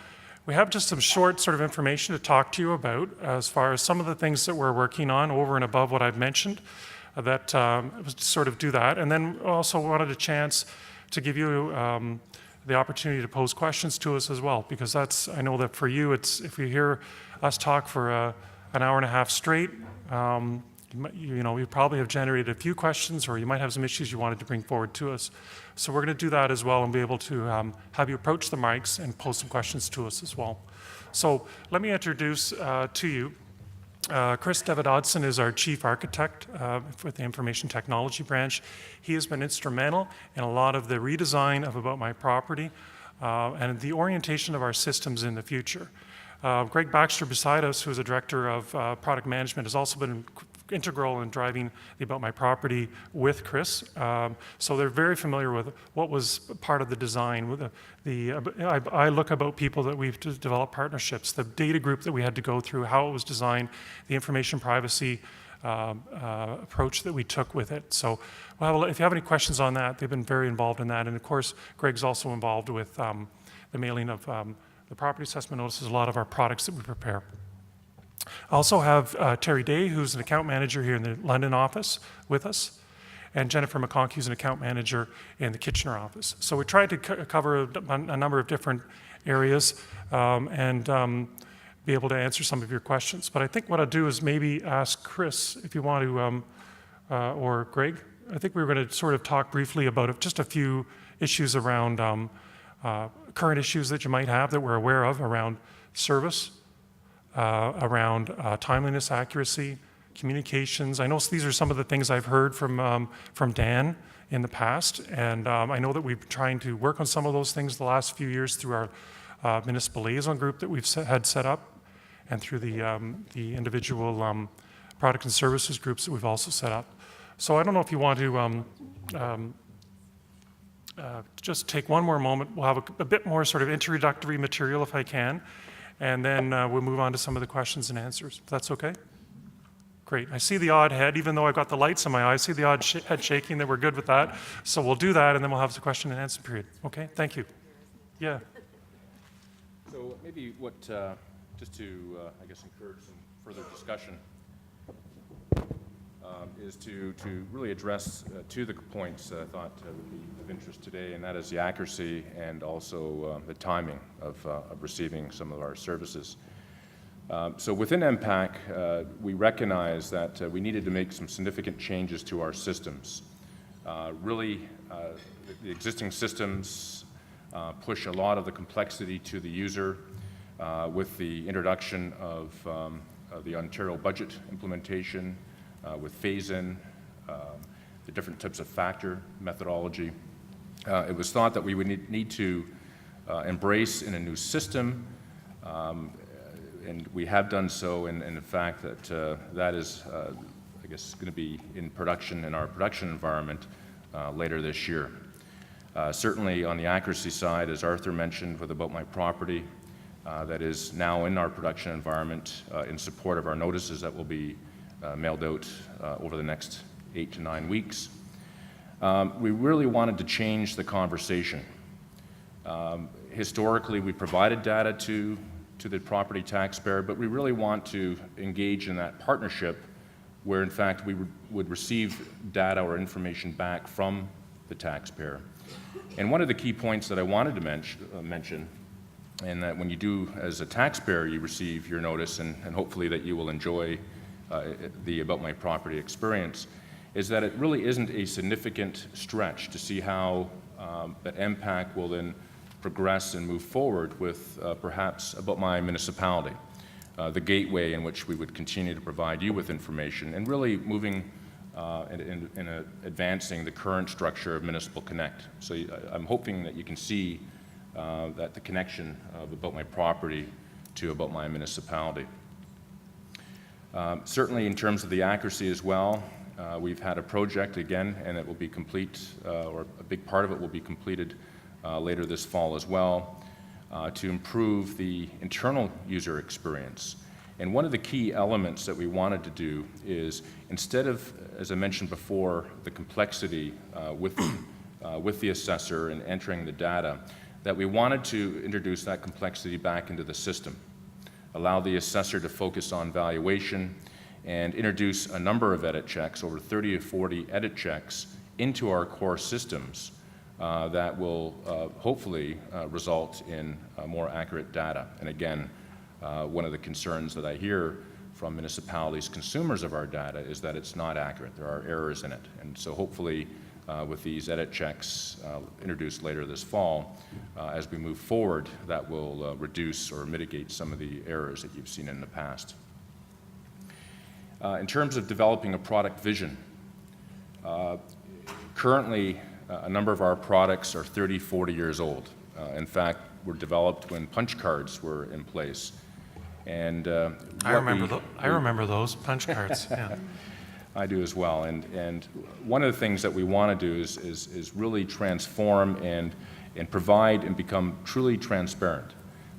We have just some short sort of information to talk to you about as far as some of the things that we're working on over and above what I've mentioned, that was to sort of do that. And then also wanted a chance to give you the opportunity to pose questions to us as well, because I know that for you, if you hear us talk for an hour and a half straight, you probably have generated a few questions, or you might have some issues you wanted to bring forward to us. So we're going to do that as well and be able to have you approach the mics and pose some questions to us as well. So let me introduce to you Chris David-Odson is our Chief Architect with the Information Technology Branch. He has been instrumental in a lot of the redesign of About My Property and the orientation of our systems in the future. Greg Baxter beside us, who is a Director of Product Management, has also been integral in driving the About My Property with Chris. So they're very familiar with what was part of the design. I look about people that we've developed partnerships, the data group that we had to go through, how it was designed, the information privacy approach that we took with it. So if you have any questions on that, they've been very involved in that. And of course, Greg's also involved with the mailing of the property assessment notices, a lot of our products that we prepare. I also have Terry Day, who's an account manager here in the London office with us, and Jennifer McConkie, who's an account manager in the Kitchener office. So we tried to cover a number of different areas and be able to answer some of your questions. But I think what I'll do is maybe ask Chris, if you want to, or Greg, I think we were going to sort of talk briefly about just a few issues around current issues that you might have that we're aware of around service, around timeliness, accuracy, communications. I know these are some of the things I've heard from Dan in the past. And I know that we've been trying to work on some of those things the last few years through our municipal liaison group that we've had set up, and through the individual product and services groups that we've also set up. So I don't know if you want to just take one more moment. We'll have a bit more sort of introductory material if I can, and then we'll move on to some of the questions and answers. If that's okay? Great. I see the odd head, even though I've got the lights in my eye, I see the odd head shaking, that we're good with that. So we'll do that, and then we'll have the question and answer period. Okay, thank you. Yeah. So maybe just to, I guess, encourage some further discussion, is to really address two of the points I thought would be of interest today, and that is the accuracy and also the timing of receiving some of our services. So within MPAC, we recognize that we needed to make some significant changes to our systems. The existing systems push a lot of the complexity to the user with the introduction of the Ontario budget implementation, with phase-in, the different types of factor methodology. It was thought that we would need to embrace in a new system, and we have done so, and in fact that is, I guess, going to be in production, in our production environment later this year. Certainly on the accuracy side, as Arthur mentioned with About My Property, that is now in our production environment in support of our notices that will be mailed out over the next 8 to 9 weeks. We really wanted to change the conversation. Historically, we provided data to the property taxpayer, but we really want to engage in that partnership where, in fact, we would receive data or information back from the taxpayer. And one of the key points that I wanted to mention, and that when you do, as a taxpayer, you receive your notice, and hopefully that you will enjoy the About My Property experience, is that it really isn't a significant stretch to see how that MPAC will then progress and move forward with perhaps About My Municipality, the gateway in which we would continue to provide you with information, and really moving in advancing the current structure of Municipal Connect. So I'm hoping that you can see that the connection of About My Property to About My Municipality. Certainly in terms of the accuracy as well, we've had a project again, and it will be complete, or a big part of it will be completed later this fall as well, to improve the internal user experience. And one of the key elements that we wanted to do is, instead of, as I mentioned before, the complexity with the assessor and entering the data, that we wanted to introduce that complexity back into the system, allow the assessor to focus on valuation, and introduce a number of edit checks, over 30 to 40 edit checks, into our core systems that will hopefully result in more accurate data. And again, one of the concerns that I hear from municipalities, consumers of our data, is that it's not accurate. There are errors in it. And so hopefully with these edit checks introduced later this fall, as we move forward, that will reduce or mitigate some of the errors that you've seen in the past. In terms of developing a product vision, currently a number of our products are 30, 40 years old. In fact, were developed when punch cards were in place. And I remember those punch cards. Yeah. I do as well. And one of the things that we want to do is really transform and provide and become truly transparent,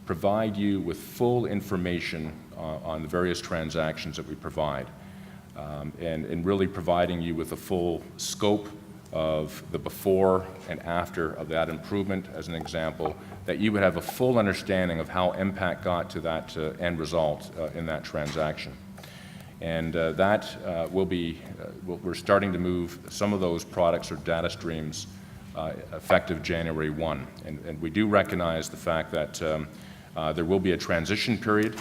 provide you with full information on the various transactions that we provide, and really providing you with a full scope of the before and after of that improvement, as an example, that you would have a full understanding of how MPAC got to that end result in that transaction. And that will be, we're starting to move some of those products or data streams effective January 1. And we do recognize the fact that there will be a transition period,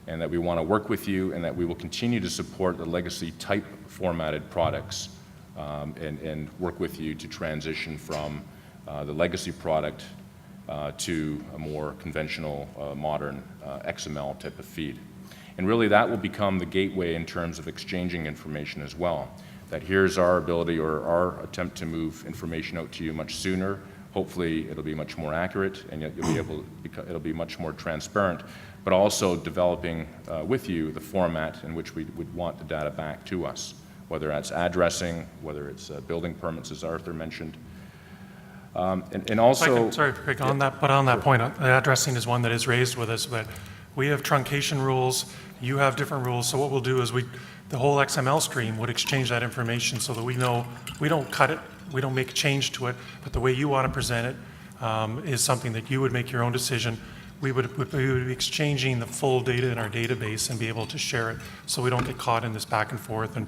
and that we want to work with you, and that we will continue to support the legacy type formatted products and work with you to transition from the legacy product to a more conventional, modern XML type of feed. And really that will become the gateway in terms of exchanging information as well. that here's our ability or our attempt to move information out to you much sooner. Hopefully, it'll be much more accurate, and yet you'll be able, it'll be much more transparent, but also developing with you the format in which we would want the data back to us, whether that's addressing, whether it's building permits, as Arthur mentioned. And also... Sorry, Craig, on that, but on that point, the addressing is one that is raised with us, but we have truncation rules, you have different rules, so what we'll do is the whole XML stream would exchange that information so that we know, we don't cut it, we don't make a change to it, but the way you want to present it is something that you would make your own decision. We would be exchanging the full data in our database and be able to share it, so we don't get caught in this back and forth we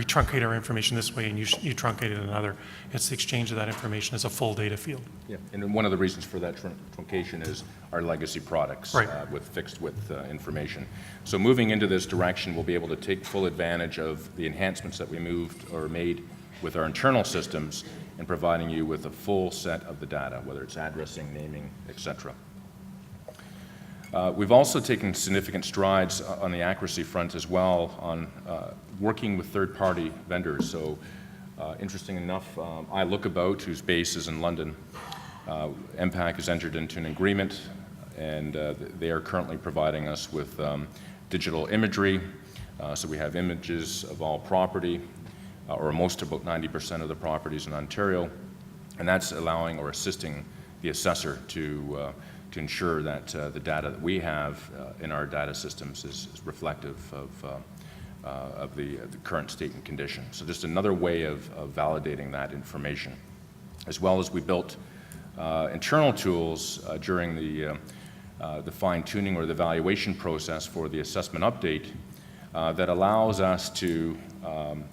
truncate our information this way and you truncate it another. It's the exchange of that information as a full data field. Yeah, and one of the reasons for that truncation is our legacy products, right, with fixed width information. So moving into this direction, we'll be able to take full advantage of the enhancements that we made with our internal systems and providing you with a full set of the data, whether it's addressing, naming, etc. We've also taken significant strides on the accuracy front as well on working with third-party vendors. So interesting enough, iLookabout, whose base is in London, MPAC has entered into an agreement, and they are currently providing us with digital imagery. So we have images of all property, or most, about 90% of the properties in Ontario, and that's allowing or assisting the assessor to ensure that the data that we have in our data systems is reflective of the current state and condition. So just another way of validating that information. As well as we built internal tools during the fine-tuning or the evaluation process for the assessment update that allows us to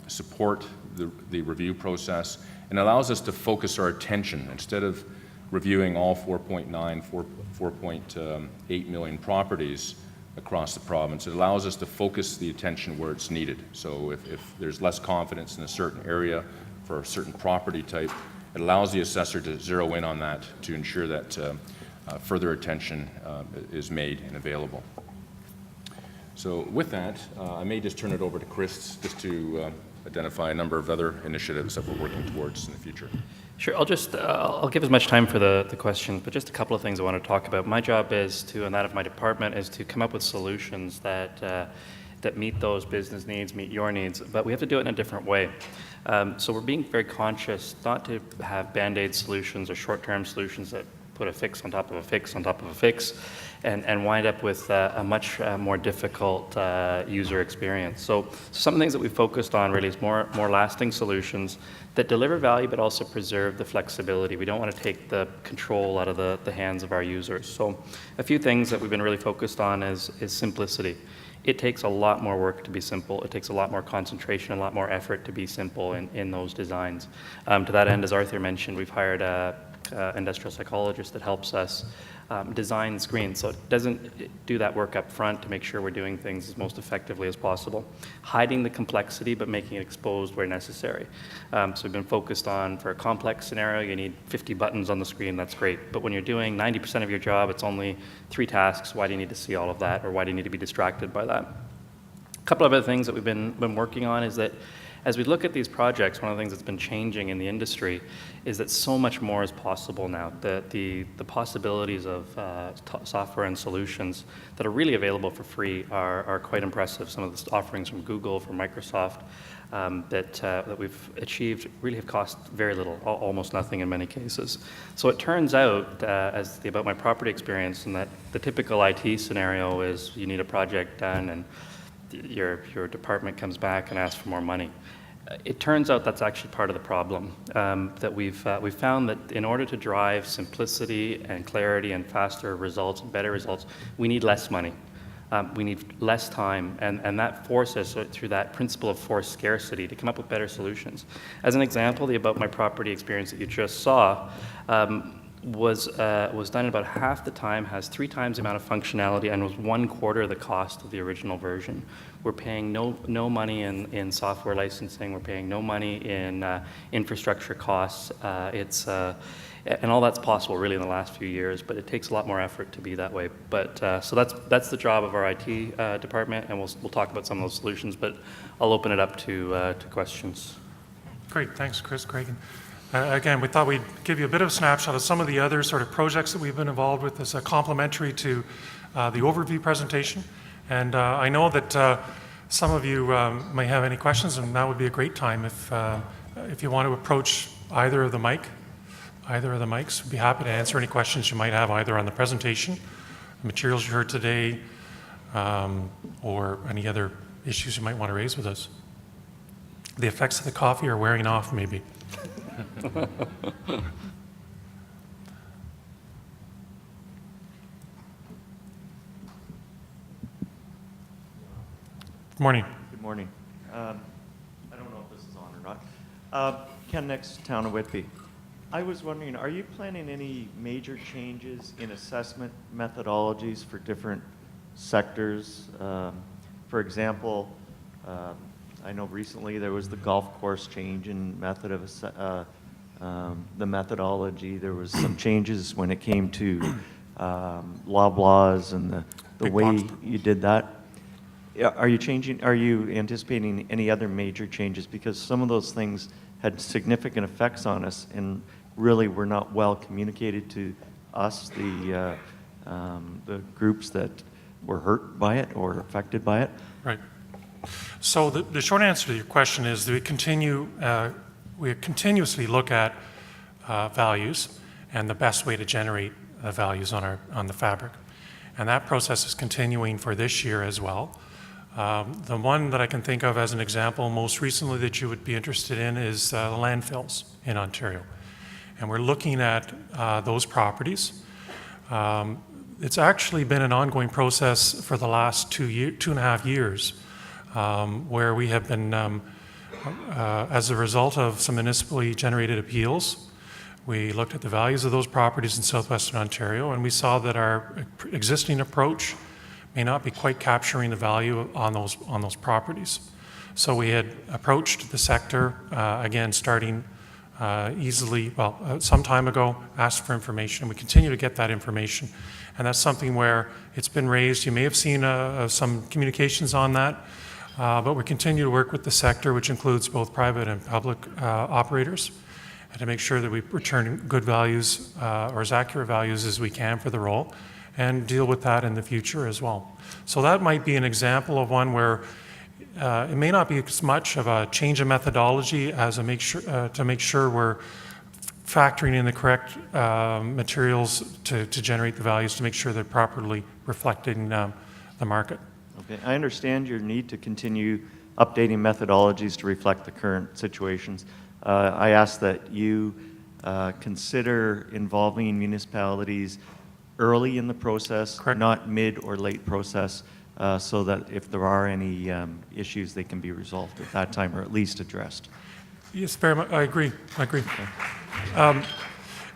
support the review process and allows us to focus our attention instead of reviewing all 4.8 million properties across the province. It allows us to focus the attention where it's needed. So if there's less confidence in a certain area for a certain property type, it allows the assessor to zero in on that to ensure that further attention is made and available. So with that, I may just turn it over to Chris just to identify a number of other initiatives that we're working towards in the future. Sure, I'll give as much time for the questions, but just a couple of things I want to talk about. My job is to, and that of my department, is to come up with solutions that meet those business needs, meet your needs, but we have to do it in a different way. So we're being very conscious not to have Band-Aid solutions or short-term solutions that put a fix on top of a fix on top of a fix, and wind up with a much more difficult user experience. So some of the things that we focused on really is more lasting solutions that deliver value but also preserve the flexibility. We don't want to take the control out of the hands of our users. So a few things that we've been really focused on is simplicity. It takes a lot more work to be simple. It takes a lot more concentration, a lot more effort to be simple in those designs. To that end, as Arthur mentioned, we've hired a industrial psychologist that helps us design screens. So it doesn't do that work up front to make sure we're doing things as most effectively as possible. Hiding the complexity, but making it exposed where necessary. So we've been focused on, for a complex scenario, you need 50 buttons on the screen, that's great. But when you're doing 90% of your job, it's only 3 tasks. Why do you need to see all of that, or why do you need to be distracted by that? A couple of other things that we've been working on is that as we look at these projects, one of the things that's been changing in the industry is that so much more is possible now. The possibilities of software and solutions that are really available for free are quite impressive. Some of the offerings from Google, from Microsoft, that we've achieved really have cost very little, almost nothing in many cases. So it turns out, as the About My Property experience, and that the typical IT scenario is you need a project done and your department comes back and asks for more money. It turns out that's actually part of the problem, that we've found that in order to drive simplicity and clarity and faster results and better results, we need less money. We need less time, and that forces us, through that principle of forced scarcity, to come up with better solutions. As an example, the About My Property experience that you just saw, was done in about half the time, has 3 times the amount of functionality, and was 1/4 the cost of the original version. We're paying no money in software licensing. We're paying no money in infrastructure costs. And all that's possible really in the last few years, but it takes a lot more effort to be that way. But so that's the job of our IT department, and we'll talk about some of those solutions. But I'll open it up to questions. Great, thanks, Chris, Craig. Again, we thought we'd give you a bit of a snapshot of some of the other sort of projects that we've been involved with as a complementary to the overview presentation. And I know that some of you may have any questions, and that would be a great time if you want to approach either of the mics. We'd be happy to answer any questions you might have either on the presentation, the materials you heard today, or any other issues you might want to raise with us. The effects of the coffee are wearing off, maybe. Good morning. Good morning. I don't know if this is on or not. Ken, next, Town of Whitby. I was wondering, are you planning any major changes in assessment methodologies for different sectors? For example, I know recently there was the golf course change in method of the methodology. There was some changes when it came to Loblaws and the Big way box. you did that. Are you anticipating any other major changes? Because some of those things had significant effects on us and really were not well communicated to us, the groups that were hurt by it or affected by it. Right. So the short answer to your question is that we continuously look at values and the best way to generate values on the fabric. And that process is continuing for this year as well. The one that I can think of as an example most recently that you would be interested in is landfills in Ontario. And we're looking at those properties. It's actually been an ongoing process for the last 2.5 years, where we have been, as a result of some municipally generated appeals, we looked at the values of those properties in southwestern Ontario, and we saw that our existing approach may not be quite capturing the value on those properties. So we had approached the sector, again, starting some time ago, asked for information. We continue to get that information, and that's something where it's been raised. You may have seen some communications on that, but we continue to work with the sector, which includes both private and public operators, and to make sure that we return good values or as accurate values as we can for the role, and deal with that in the future as well. So that might be an example of one where it may not be as much of a change in methodology as to make sure we're factoring in the correct materials to generate the values, to make sure they're properly reflecting the market. Okay, I understand your need to continue updating methodologies to reflect the current situations. I ask that you consider involving municipalities early in the process, Correct. not mid or late process, so that if there are any issues, they can be resolved at that time or at least addressed. Yes, very much. I agree.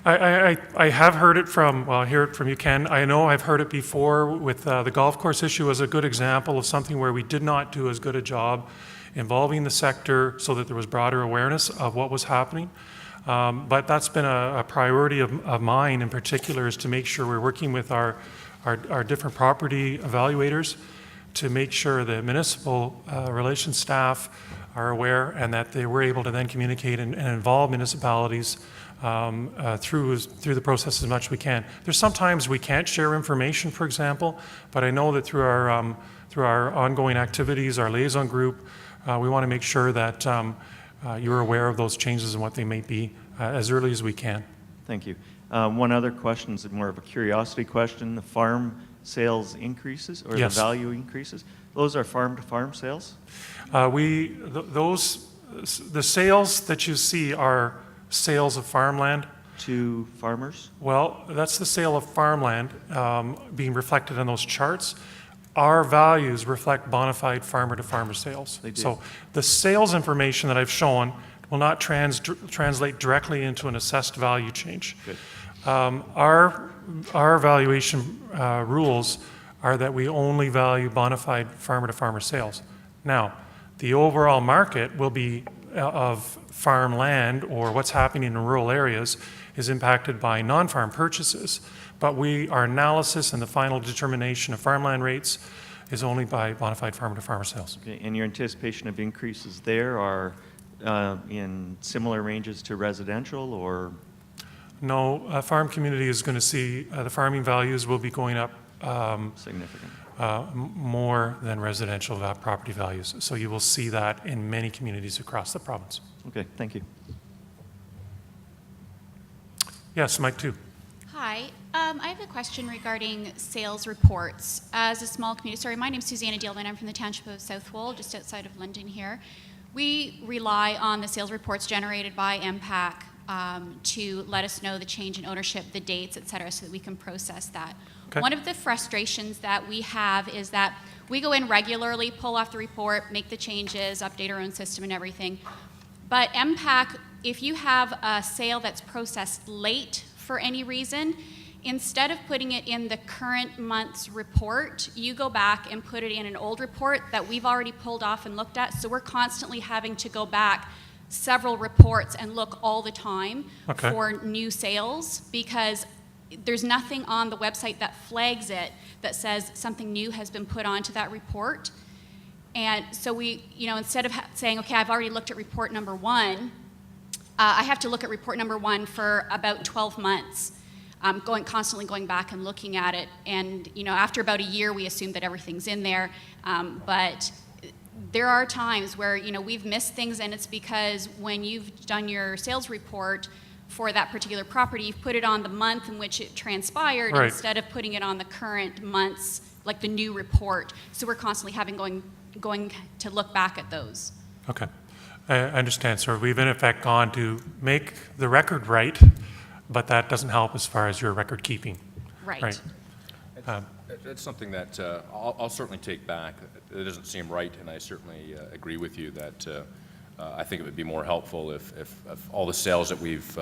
I have heard it from, well, I hear it from you, Ken. I know I've heard it before with the golf course issue as a good example of something where we did not do as good a job involving the sector so that there was broader awareness of what was happening. But that's been a priority of mine in particular, is to make sure we're working with our different property evaluators to make sure the municipal relations staff are aware and that they were able to then communicate and involve municipalities through the process as much as we can. There's sometimes we can't share information, for example, but I know that through our ongoing activities, our liaison group, we want to make sure that you're aware of those changes and what they may be as early as we can. Thank you. One other question is more of a curiosity question. The farm sales increases or Yes. the value increases, those are farm-to-farm sales? The sales that you see are sales of farmland. To farmers? Well, that's the sale of farmland being reflected in those charts. Our values reflect bona fide farmer-to-farmer sales. They do. So the sales information that I've shown will not translate directly into an assessed value change. Good. Our valuation rules are that we only value bona fide farmer-to-farmer sales. Now, the overall market will be of farmland or what's happening in rural areas is impacted by non-farm purchases, but our analysis and the final determination of farmland rates is only by bona fide farmer-to-farmer sales. Okay, and your anticipation of increases there are in similar ranges to residential, or? No, a farm community is going to see the farming values will be going up Significant. more than residential property values. So you will see that in many communities across the province. Okay, thank you. Yes, Mike, too. Hi, I have a question regarding sales reports. As a small community, sorry, my name's Susanna Dealman. I'm from the Township of Southwold, just outside of London here. We rely on the sales reports generated by MPAC to let us know the change in ownership, the dates, et cetera, so that we can process that. Okay. One of the frustrations that we have is that we go in regularly, pull off the report, make the changes, update our own system and everything. But MPAC, if you have a sale that's processed late for any reason, instead of putting it in the current month's report, you go back and put it in an old report that we've already pulled off and looked at. So we're constantly having to go back several reports and look all the time for new sales, because there's nothing on the website that flags it that says something new has been put onto that report. And so we, instead of saying, okay, I've already looked at report number one, I have to look at report number one for about 12 months, constantly going back and looking at it. And, after about a year, we assume that everything's in there. But there are times where, we've missed things, and it's because when you've done your sales report for that particular property, you've put it on the month in which it transpired instead of putting it on the current month's, like the new report. So we're constantly going to look back at those. Okay. I understand, sir. We've in effect gone to make the record right, but that doesn't help as far as your record keeping. Right. That's something that I'll certainly take back. It doesn't seem right, and I certainly agree with you that I think it would be more helpful if all the sales that we've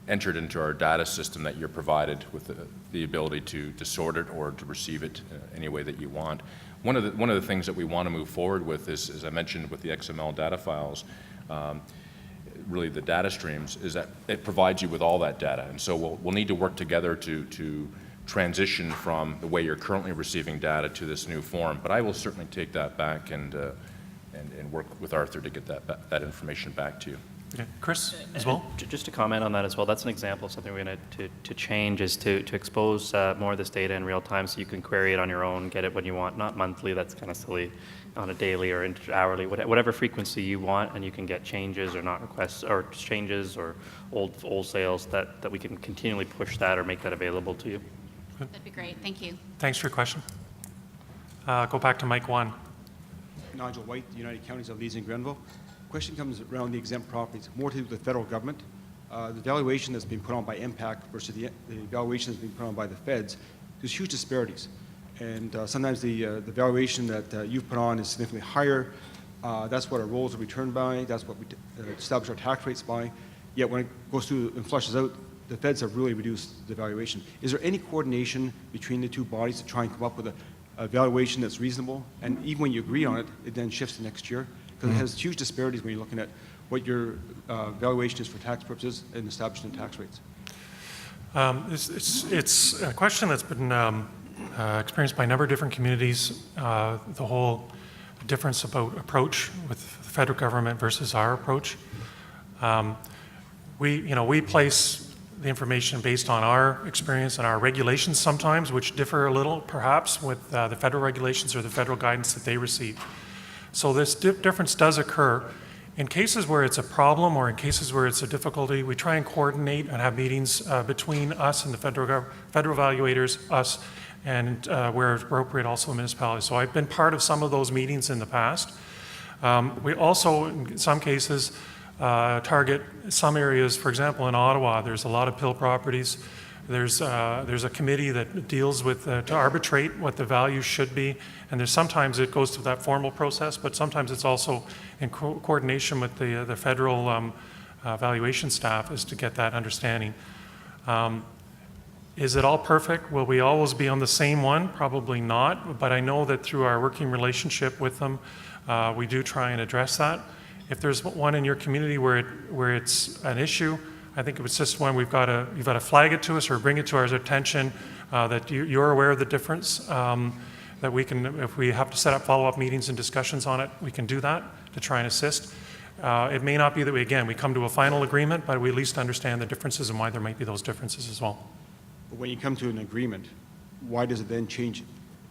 entered into our data system, that you're provided with the ability to sort it or to receive it any way that you want. One of the things that we want to move forward with is, as I mentioned with the XML data files, really the data streams, is that it provides you with all that data. And so we'll need to work together to transition from the way you're currently receiving data to this new form. But I will certainly take that back and work with Arthur to get that information back to you. Okay. Chris, as well? Just to comment on that as well, that's an example of something we're going to change, is to expose more of this data in real time, so you can query it on your own, get it when you want, not monthly, that's kind of silly, on a daily or hourly, whatever frequency you want, and you can get changes or not requests, or changes or old sales, that we can continually push that or make that available to you. That'd be great. Thank you. Thanks for your question. Go back to Mike 1. Nigel White, the United Counties of Leeds and Grenville. Question comes around the exempt properties, more to do with the federal government. The valuation that's been put on by MPAC versus the valuation that's been put on by the feds, there's huge disparities. And sometimes the valuation that you've put on is significantly higher. That's what our rolls are returned by. That's what we establish our tax rates by. Yet when it goes through and flushes out, the feds have really reduced the valuation. Is there any coordination between the two bodies to try and come up with a valuation that's reasonable? And even when you agree on it, it then shifts the next year? Because it has huge disparities when you're looking at what your valuation is for tax purposes and establishing tax rates. It's a question that's been experienced by a number of different communities. The whole difference about approach with the federal government versus our approach. We place the information based on our experience and our regulations sometimes, which differ a little perhaps with the federal regulations or the federal guidance that they receive. So this difference does occur. In cases where it's a problem or in cases where it's a difficulty, we try and coordinate and have meetings between us and the federal evaluators, us, and where appropriate also municipalities. So I've been part of some of those meetings in the past. We also, in some cases, target some areas. For example, in Ottawa, there's a lot of pill properties. There's a committee that deals with to arbitrate what the value should be, and sometimes it goes through that formal process, but sometimes it's also in coordination with the federal valuation staff is to get that understanding. Is it all perfect? Will we always be on the same one? Probably not, but I know that through our working relationship with them, we do try and address that. If there's one in your community where it's an issue, I think it's just one you've got to flag it to us or bring it to our attention that you're aware of the difference. That we can, if we have to set up follow-up meetings and discussions on it, we can do that to try and assist. It may not be that we come to a final agreement, but we at least understand the differences and why there might be those differences as well. But when you come to an agreement, why does it then change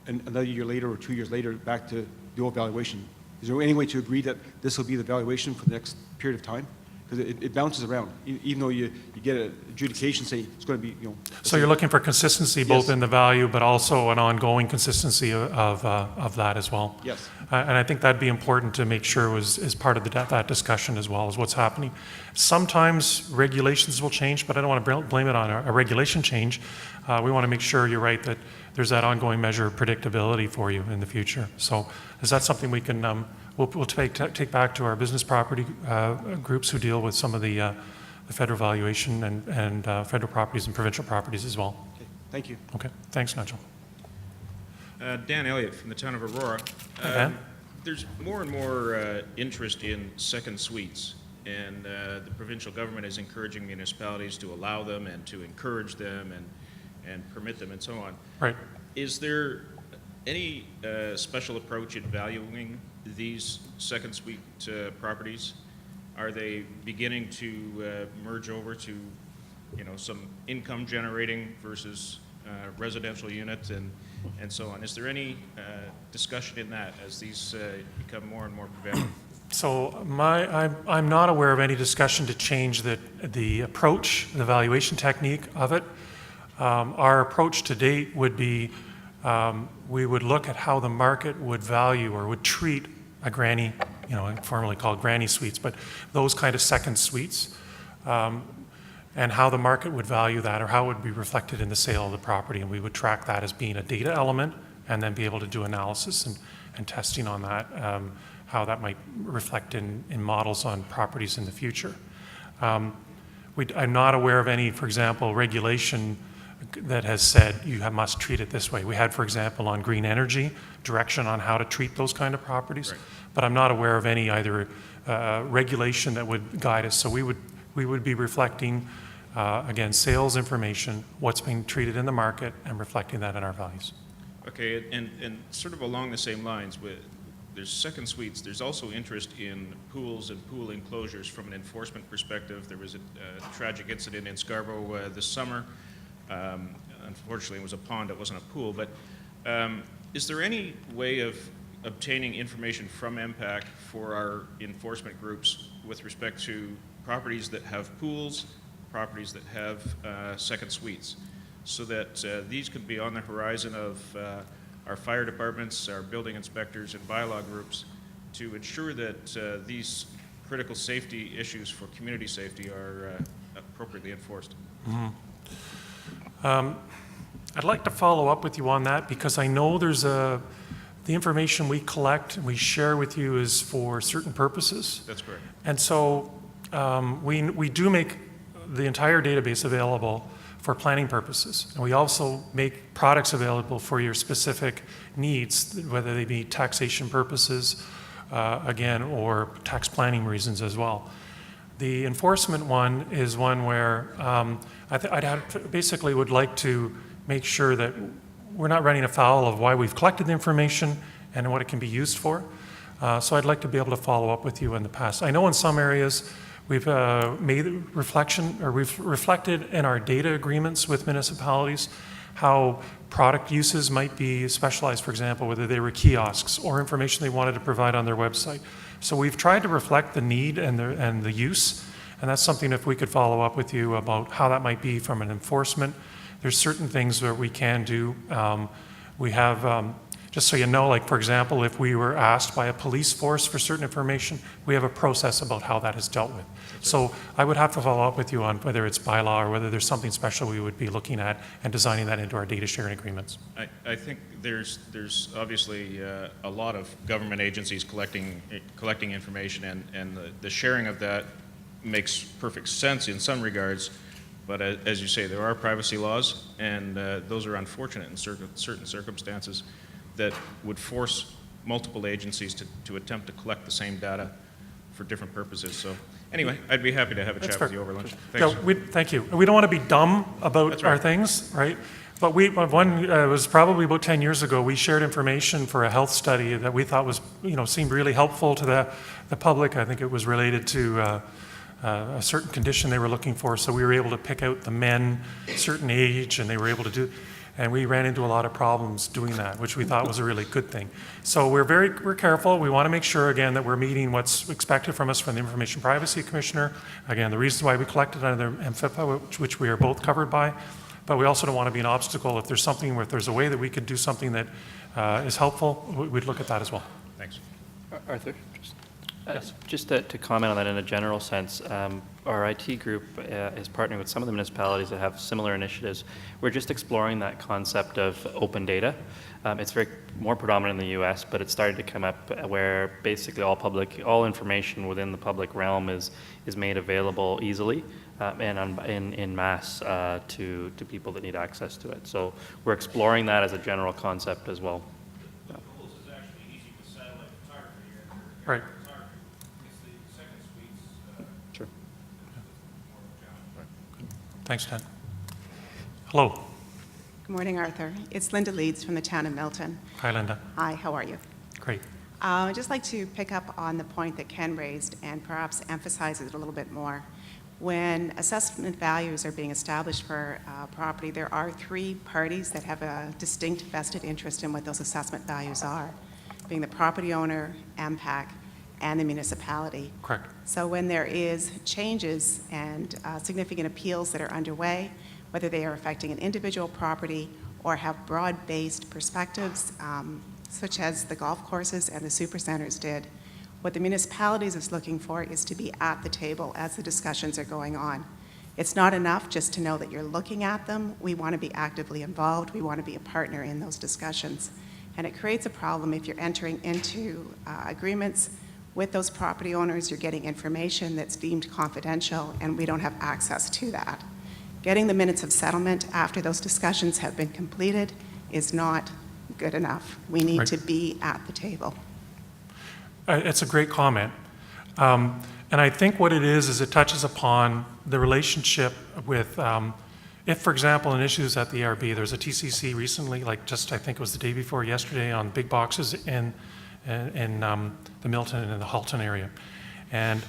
another year later or 2 years later back to the old valuation? Is there any way to agree that this will be the valuation for the next period of time? Because it bounces around, even though you get an adjudication saying it's going to be, So you're looking for consistency both Yes. in the value, but also an ongoing consistency of that as well. Yes. And I think that'd be important to make sure is part of that discussion as well as what's happening. Sometimes regulations will change, but I don't want to blame it on a regulation change. We want to make sure, you're right, that there's that ongoing measure of predictability for you in the future. So is that something we can, we'll take back to our business property groups who deal with some of the federal valuation and federal properties and provincial properties as well. Okay, thank you. Okay, thanks, Nigel. Dan Elliott from the town of Aurora. Hi, Dan. There's more and more interest in second suites, and the provincial government is encouraging municipalities to allow them and to encourage them and permit them and so on. Right. Is there any special approach in valuing these second suite properties? Are they beginning to merge over to, some income generating versus residential units and so on? Is there any discussion in that as these become more and more prevalent? So I'm not aware of any discussion to change the approach, the valuation technique of it. Our approach to date would be we would look at how the market would value or would treat a granny, formerly called granny suites, but those kind of second suites, and how the market would value that or how it would be reflected in the sale of the property. And we would track that as being a data element and then be able to do analysis and testing on that, how that might reflect in models on properties in the future. I'm not aware of any, for example, regulation that has said you must treat it this way. We had, for example, on green energy, direction on how to treat those kind of properties, Right. but I'm not aware of any either regulation that would guide us. So we would be reflecting, again, sales information, what's being treated in the market, and reflecting that in our values. Okay, and sort of along the same lines, there's second suites. There's also interest in pools and pool enclosures from an enforcement perspective. There was a tragic incident in Scarborough this summer. Unfortunately, it was a pond, it wasn't a pool. But is there any way of obtaining information from MPAC for our enforcement groups with respect to properties that have pools, properties that have second suites, so that these could be on the horizon of our fire departments, our building inspectors, and bylaw groups to ensure that these critical safety issues for community safety are appropriately enforced? I'd like to follow up with you on that because I know there's the information we collect and we share with you is for certain purposes. That's correct. And so we do make the entire database available for planning purposes. And we also make products available for your specific needs, whether they be taxation purposes, again, or tax planning reasons as well. The enforcement one is one where basically would like to make sure that we're not running afoul of why we've collected the information and what it can be used for. So I'd like to be able to follow up with you in the past. I know in some areas we've made reflection, or we've reflected in our data agreements with municipalities how product uses might be specialized, for example, whether they were kiosks or information they wanted to provide on their website. So we've tried to reflect the need and the use, and that's something if we could follow up with you about how that might be from an enforcement. There's certain things that we can do. We have, just so you know, like for example, if we were asked by a police force for certain information, we have a process about how that is dealt with. So I would have to follow up with you on whether it's bylaw or whether there's something special we would be looking at and designing that into our data sharing agreements. I think there's obviously a lot of government agencies collecting information, and the sharing of that makes perfect sense in some regards. But as you say, there are privacy laws, and those are unfortunate in certain circumstances that would force multiple agencies to attempt to collect the same data for different purposes. So anyway, I'd be happy to have a That's chat fair. with you over lunch. Yeah, Thanks. thank you. We don't want to be dumb about That's our right. things, right? But it was probably about 10 years ago, we shared information for a health study that we thought was, seemed really helpful to the public. I think it was related to a certain condition they were looking for, so we were able to pick out the men, certain age, and they were able to do, and we ran into a lot of problems doing that, which we thought was a really good thing. So we're careful. We want to make sure, again, that we're meeting what's expected from us from the Information Privacy Commissioner. Again, the reasons why we collected under MFOA, which we are both covered by, but we also don't want to be an obstacle. If there's something, if there's a way that we could do something that is helpful, we'd look at that as well. Thanks. Arthur, Yes. just to comment on that in a general sense, our IT group is partnering with some of the municipalities that have similar initiatives. We're just exploring that concept of open data. It's more predominant in the U.S., but it's started to come up where basically all information within the public realm is made available easily and in mass to people that need access to it. So we're exploring that as a general concept as well. Right. Sure. Thanks, Ted. Hello. Good morning, Arthur. It's Linda Leeds from the town of Milton. Hi, Linda. Hi, how are you? Great. I'd just like to pick up on the point that Ken raised and perhaps emphasize it a little bit more. When assessment values are being established for property, there are three parties that have a distinct vested interest in what those assessment values are, being the property owner, MPAC, and the municipality. Correct. So when there is changes and significant appeals that are underway, whether they are affecting an individual property or have broad-based perspectives, such as the golf courses and the supercenters did, what the municipalities is looking for is to be at the table as the discussions are going on. It's not enough just to know that you're looking at them. We want to be actively involved. We want to be a partner in those discussions. And it creates a problem if you're entering into agreements with those property owners. You're getting information that's deemed confidential, and we don't have access to that. Getting the minutes of settlement after those discussions have been completed is not good enough. We need Right. to be at the table. It's a great comment. And I think what it is it touches upon the relationship with, if, for example, in issues at the ARB, there's a TCC recently, like just I think it was the day before yesterday, on big boxes in the Milton and the Halton area. And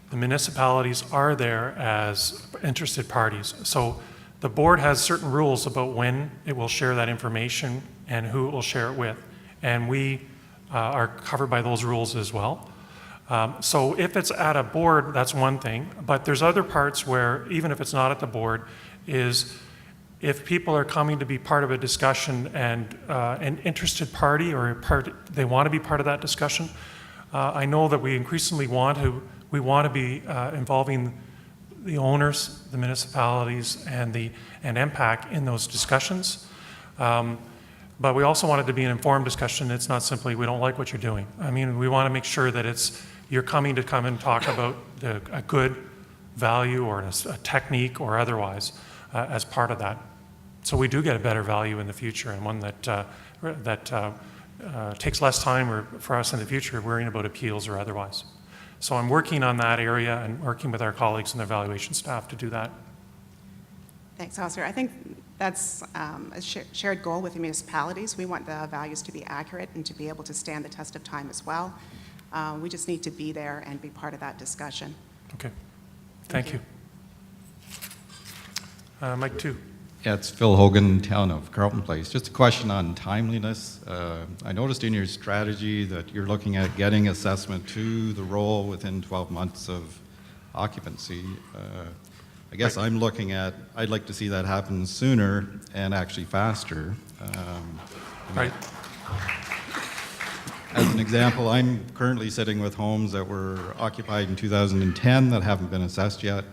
the municipalities are there as interested parties. So the board has certain rules about when it will share that information and who it will share it with. And we are covered by those rules as well. So if it's at a board, that's one thing. But there's other parts where, even if it's not at the board, is if people are coming to be part of a discussion and an interested party or they want to be part of that discussion, I know that we increasingly want to be involving the owners, the municipalities, and MPAC in those discussions. But we also want it to be an informed discussion. It's not simply, we don't like what you're doing. I mean, we want to make sure that you're coming to come and talk about a good value or a technique or otherwise as part of that. So we do get a better value in the future, and one that takes less time for us in the future worrying about appeals or otherwise. So I'm working on that area and working with our colleagues and the evaluation staff to do that. Thanks, Officer. I think that's a shared goal with the municipalities. We want the values to be accurate and to be able to stand the test of time as well. We just need to be there and be part of that discussion. Okay. Thank you. Mike 2. Yeah, it's Phil Hogan, town of Carlton Place. Just a question on timeliness. I noticed in your strategy that you're looking at getting assessment to the role within 12 months of occupancy. I guess Right. I'm looking at, I'd like to see that happen sooner and actually faster. Right. As an example, I'm currently sitting with homes that were occupied in 2010 that haven't been assessed yet.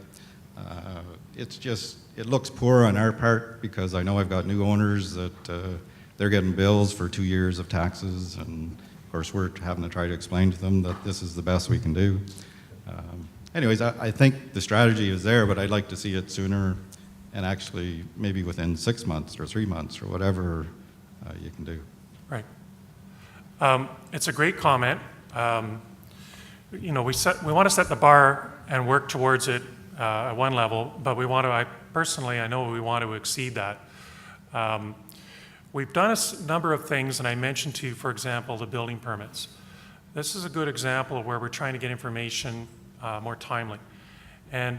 It looks poor on our part because I know I've got new owners that they're getting bills for 2 years of taxes, and of course we're having to try to explain to them that this is the best we can do. Anyways, I think the strategy is there, but I'd like to see it sooner and actually maybe within 6 months or 3 months or whatever you can do. Right. It's a great comment. You know, we want to set the bar and work towards it at one level, but we want to, I know we want to exceed that. We've done a number of things, and I mentioned to you, for example, the building permits. This is a good example of where we're trying to get information more timely. And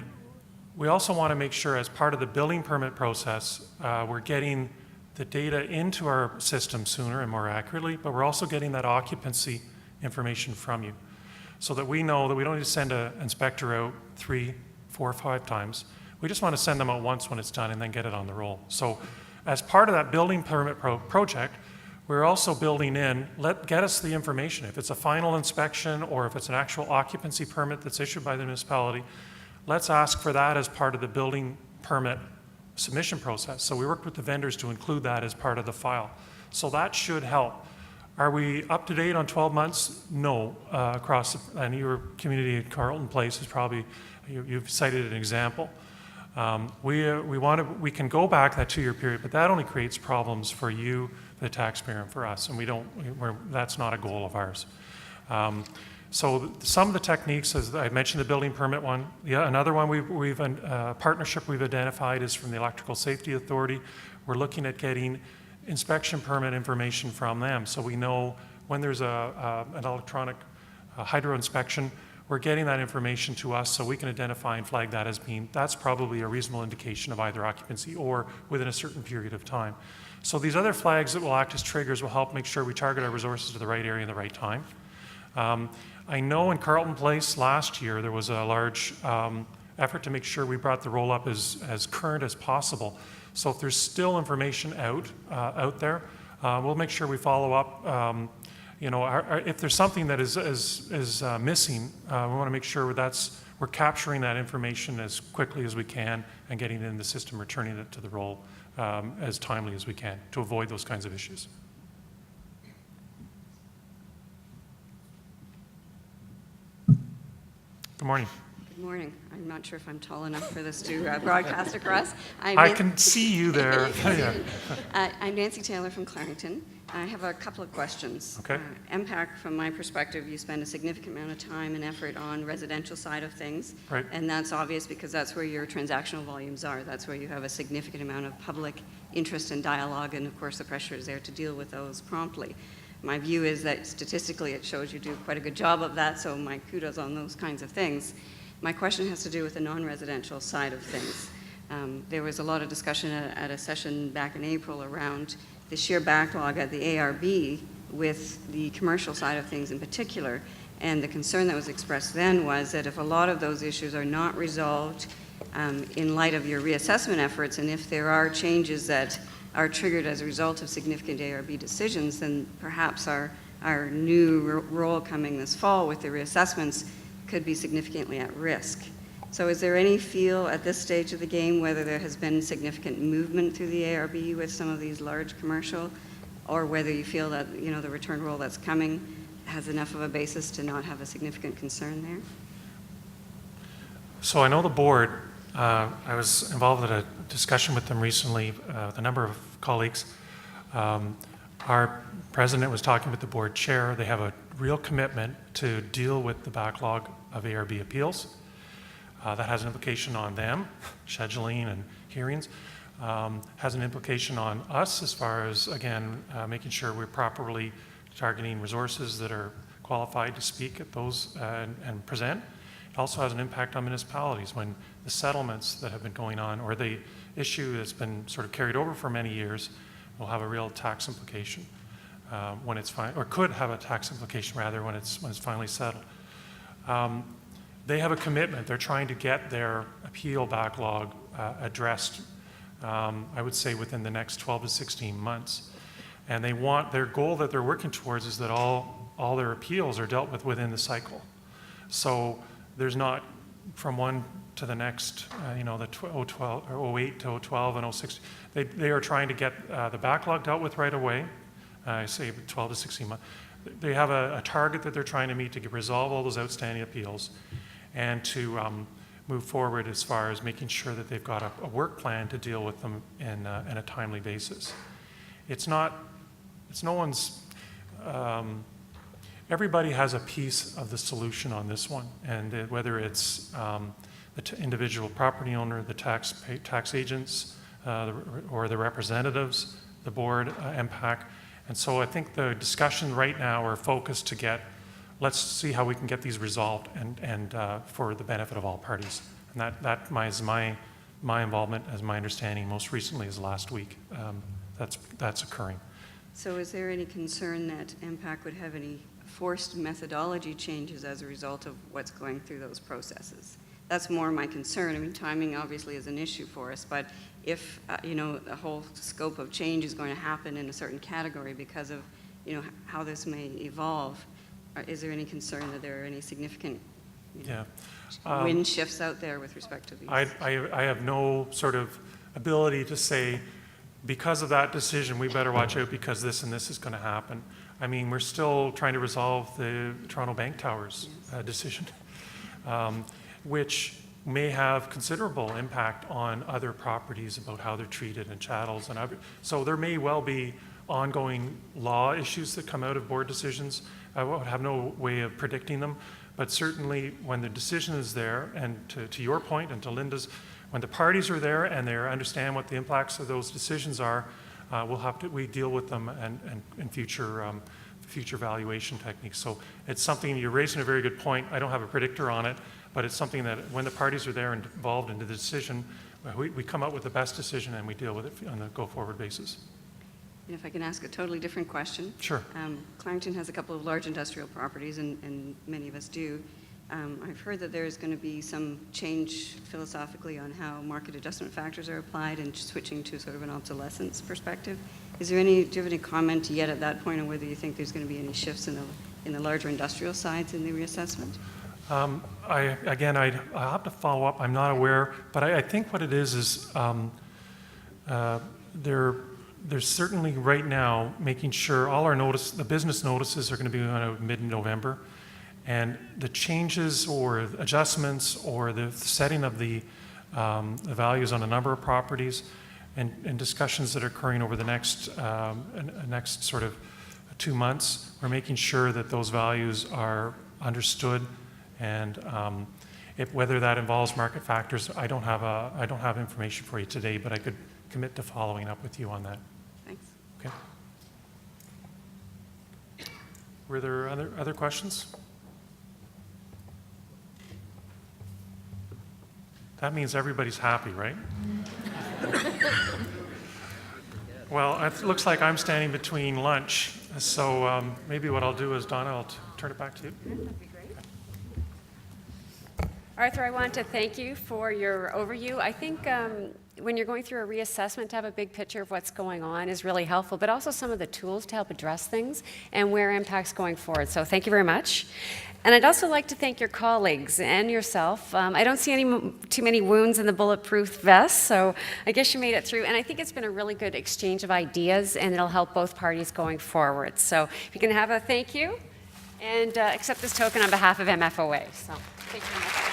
we also want to make sure, as part of the building permit process, we're getting the data into our system sooner and more accurately, but we're also getting that occupancy information from you so that we know that we don't need to send an inspector out 3, 4, 5 times. We just want to send them out once when it's done and then get it on the roll. So as part of that building permit project, we're also building in, get us the information. If it's a final inspection or if it's an actual occupancy permit that's issued by the municipality, let's ask for that as part of the building permit submission process. So we worked with the vendors to include that as part of the file. So that should help. Are we up to date on 12 months? No. And your community at Carleton Place is probably, you've cited an example. We can go back that 2-year period, but that only creates problems for you, the taxpayer, and for us, and that's not a goal of ours. So some of the techniques, as I mentioned, the building permit one. Another one partnership we've identified is from the Electrical Safety Authority. We're looking at getting inspection permit information from them, so we know when there's an electronic hydro inspection, we're getting that information to us so we can identify and flag that as being, that's probably a reasonable indication of either occupancy or within a certain period of time. So these other flags that will act as triggers will help make sure we target our resources to the right area in the right time. I know in Carleton Place last year there was a large effort to make sure we brought the roll up as current as possible. So if there's still information out there, we'll make sure we follow up. You know, if there's something that is missing, we want to make sure we're capturing that information as quickly as we can and getting it in the system, returning it to the roll as timely as we can to avoid those kinds of issues. Good morning. Good morning. I'm not sure if I'm tall enough for this to broadcast across. I can see you there. I'm Nancy Taylor from Clarington. I have a couple of questions. Okay. MPAC, from my perspective, you spend a significant amount of time and effort on residential side of things. Right. And that's obvious because that's where your transactional volumes are. That's where you have a significant amount of public interest and dialogue, and of course the pressure is there to deal with those promptly. My view is that statistically it shows you do quite a good job of that, so my kudos on those kinds of things. My question has to do with the non-residential side of things. There was a lot of discussion at a session back in April around the sheer backlog at the ARB with the commercial side of things in particular, and the concern that was expressed then was that if a lot of those issues are not resolved in light of your reassessment efforts, and if there are changes that are triggered as a result of significant ARB decisions, then perhaps our new role coming this fall with the reassessments could be significantly at risk. So is there any feel at this stage of the game whether there has been significant movement through the ARB with some of these large commercial, or whether you feel that, you know, the return rule that's coming has enough of a basis to not have a significant concern there? So I know the board, I was involved in a discussion with them recently with a number of colleagues. Our president was talking with the board chair. They have a real commitment to deal with the backlog of ARB appeals. That has an implication on them, scheduling and hearings. Has an implication on us as far as, again, making sure we're properly targeting resources that are qualified to speak at those and present. It also has an impact on municipalities when the settlements that have been going on, or the issue that's been sort of carried over for many years, will have a real tax implication when it's or could have a tax implication rather when it's finally settled. They have a commitment. They're trying to get their appeal backlog addressed, I would say, within the next 12 to 16 months. And they want, their goal that they're working towards is that all their appeals are dealt with within the cycle. So there's not from one to the next, you know, the 012 or 08 to 012 and 06. They are trying to get the backlog dealt with right away. I say 12 to 16 months. They have a target that they're trying to meet to resolve all those outstanding appeals and to move forward as far as making sure that they've got a work plan to deal with them in a timely basis. It's no one's, everybody has a piece of the solution on this one, and whether it's the individual property owner, the tax agents, or the representatives, the board, MPAC. And so I think the discussion right now are focused to get, let's see how we can get these resolved and for the benefit of all parties. And that is my involvement, as my understanding, most recently is last week. That's occurring. So is there any concern that MPAC would have any forced methodology changes as a result of what's going through those processes? That's more my concern. I mean, timing obviously is an issue for us, but if, the whole scope of change is going to happen in a certain category because of, how this may evolve, is there any concern that there are any significant wind shifts out there with respect to these? I have no sort of ability to say, because of that decision, we better watch out because this and this is going to happen. I mean, we're still trying to resolve the Toronto Bank Towers decision, which may have considerable impact on other properties about how they're treated and chattels and other. So there may well be ongoing law issues that come out of board decisions. I would have no way of predicting them, but certainly when the decision is there, and to your point and to Linda's, when the parties are there and they understand what the impacts of those decisions are, we deal with them and future valuation techniques. So it's something, you're raising a very good point. I don't have a predictor on it, but it's something that when the parties are there and involved in the decision, we come up with the best decision and we deal with it on a go-forward basis. And if I can ask a totally different question. Sure. Clarington has a couple of large industrial properties, and many of us do. I've heard that there's going to be some change philosophically on how market adjustment factors are applied and switching to sort of an obsolescence perspective. Do you have any comment yet at that point on whether you think there's going to be any shifts in the larger industrial sides in the reassessment? I'll have to follow up. I'm not aware, but I think what it is there's certainly right now making sure all our the business notices are going to be going out mid-November, and the changes or adjustments or the setting of the values on a number of properties and discussions that are occurring over the next sort of 2 months, we're making sure that those values are understood, and whether that involves market factors, I don't have information for you today, but I could commit to following up with you on that. Thanks. Okay. Were there other questions? That means everybody's happy, right? Well, it looks like I'm standing between lunch, so maybe what I'll do is, Donna, I'll turn it back to you. That'd be great. Arthur, I want to thank you for your overview. I think when you're going through a reassessment, to have a big picture of what's going on is really helpful, but also some of the tools to help address things and where MPAC's going forward. So thank you very much. And I'd also like to thank your colleagues and yourself. I don't see too many wounds in the bulletproof vest, so I guess you made it through. And I think it's been a really good exchange of ideas, and it'll help both parties going forward. So if you can have a thank you, and accept this token on behalf of MFOA. So thank you very much.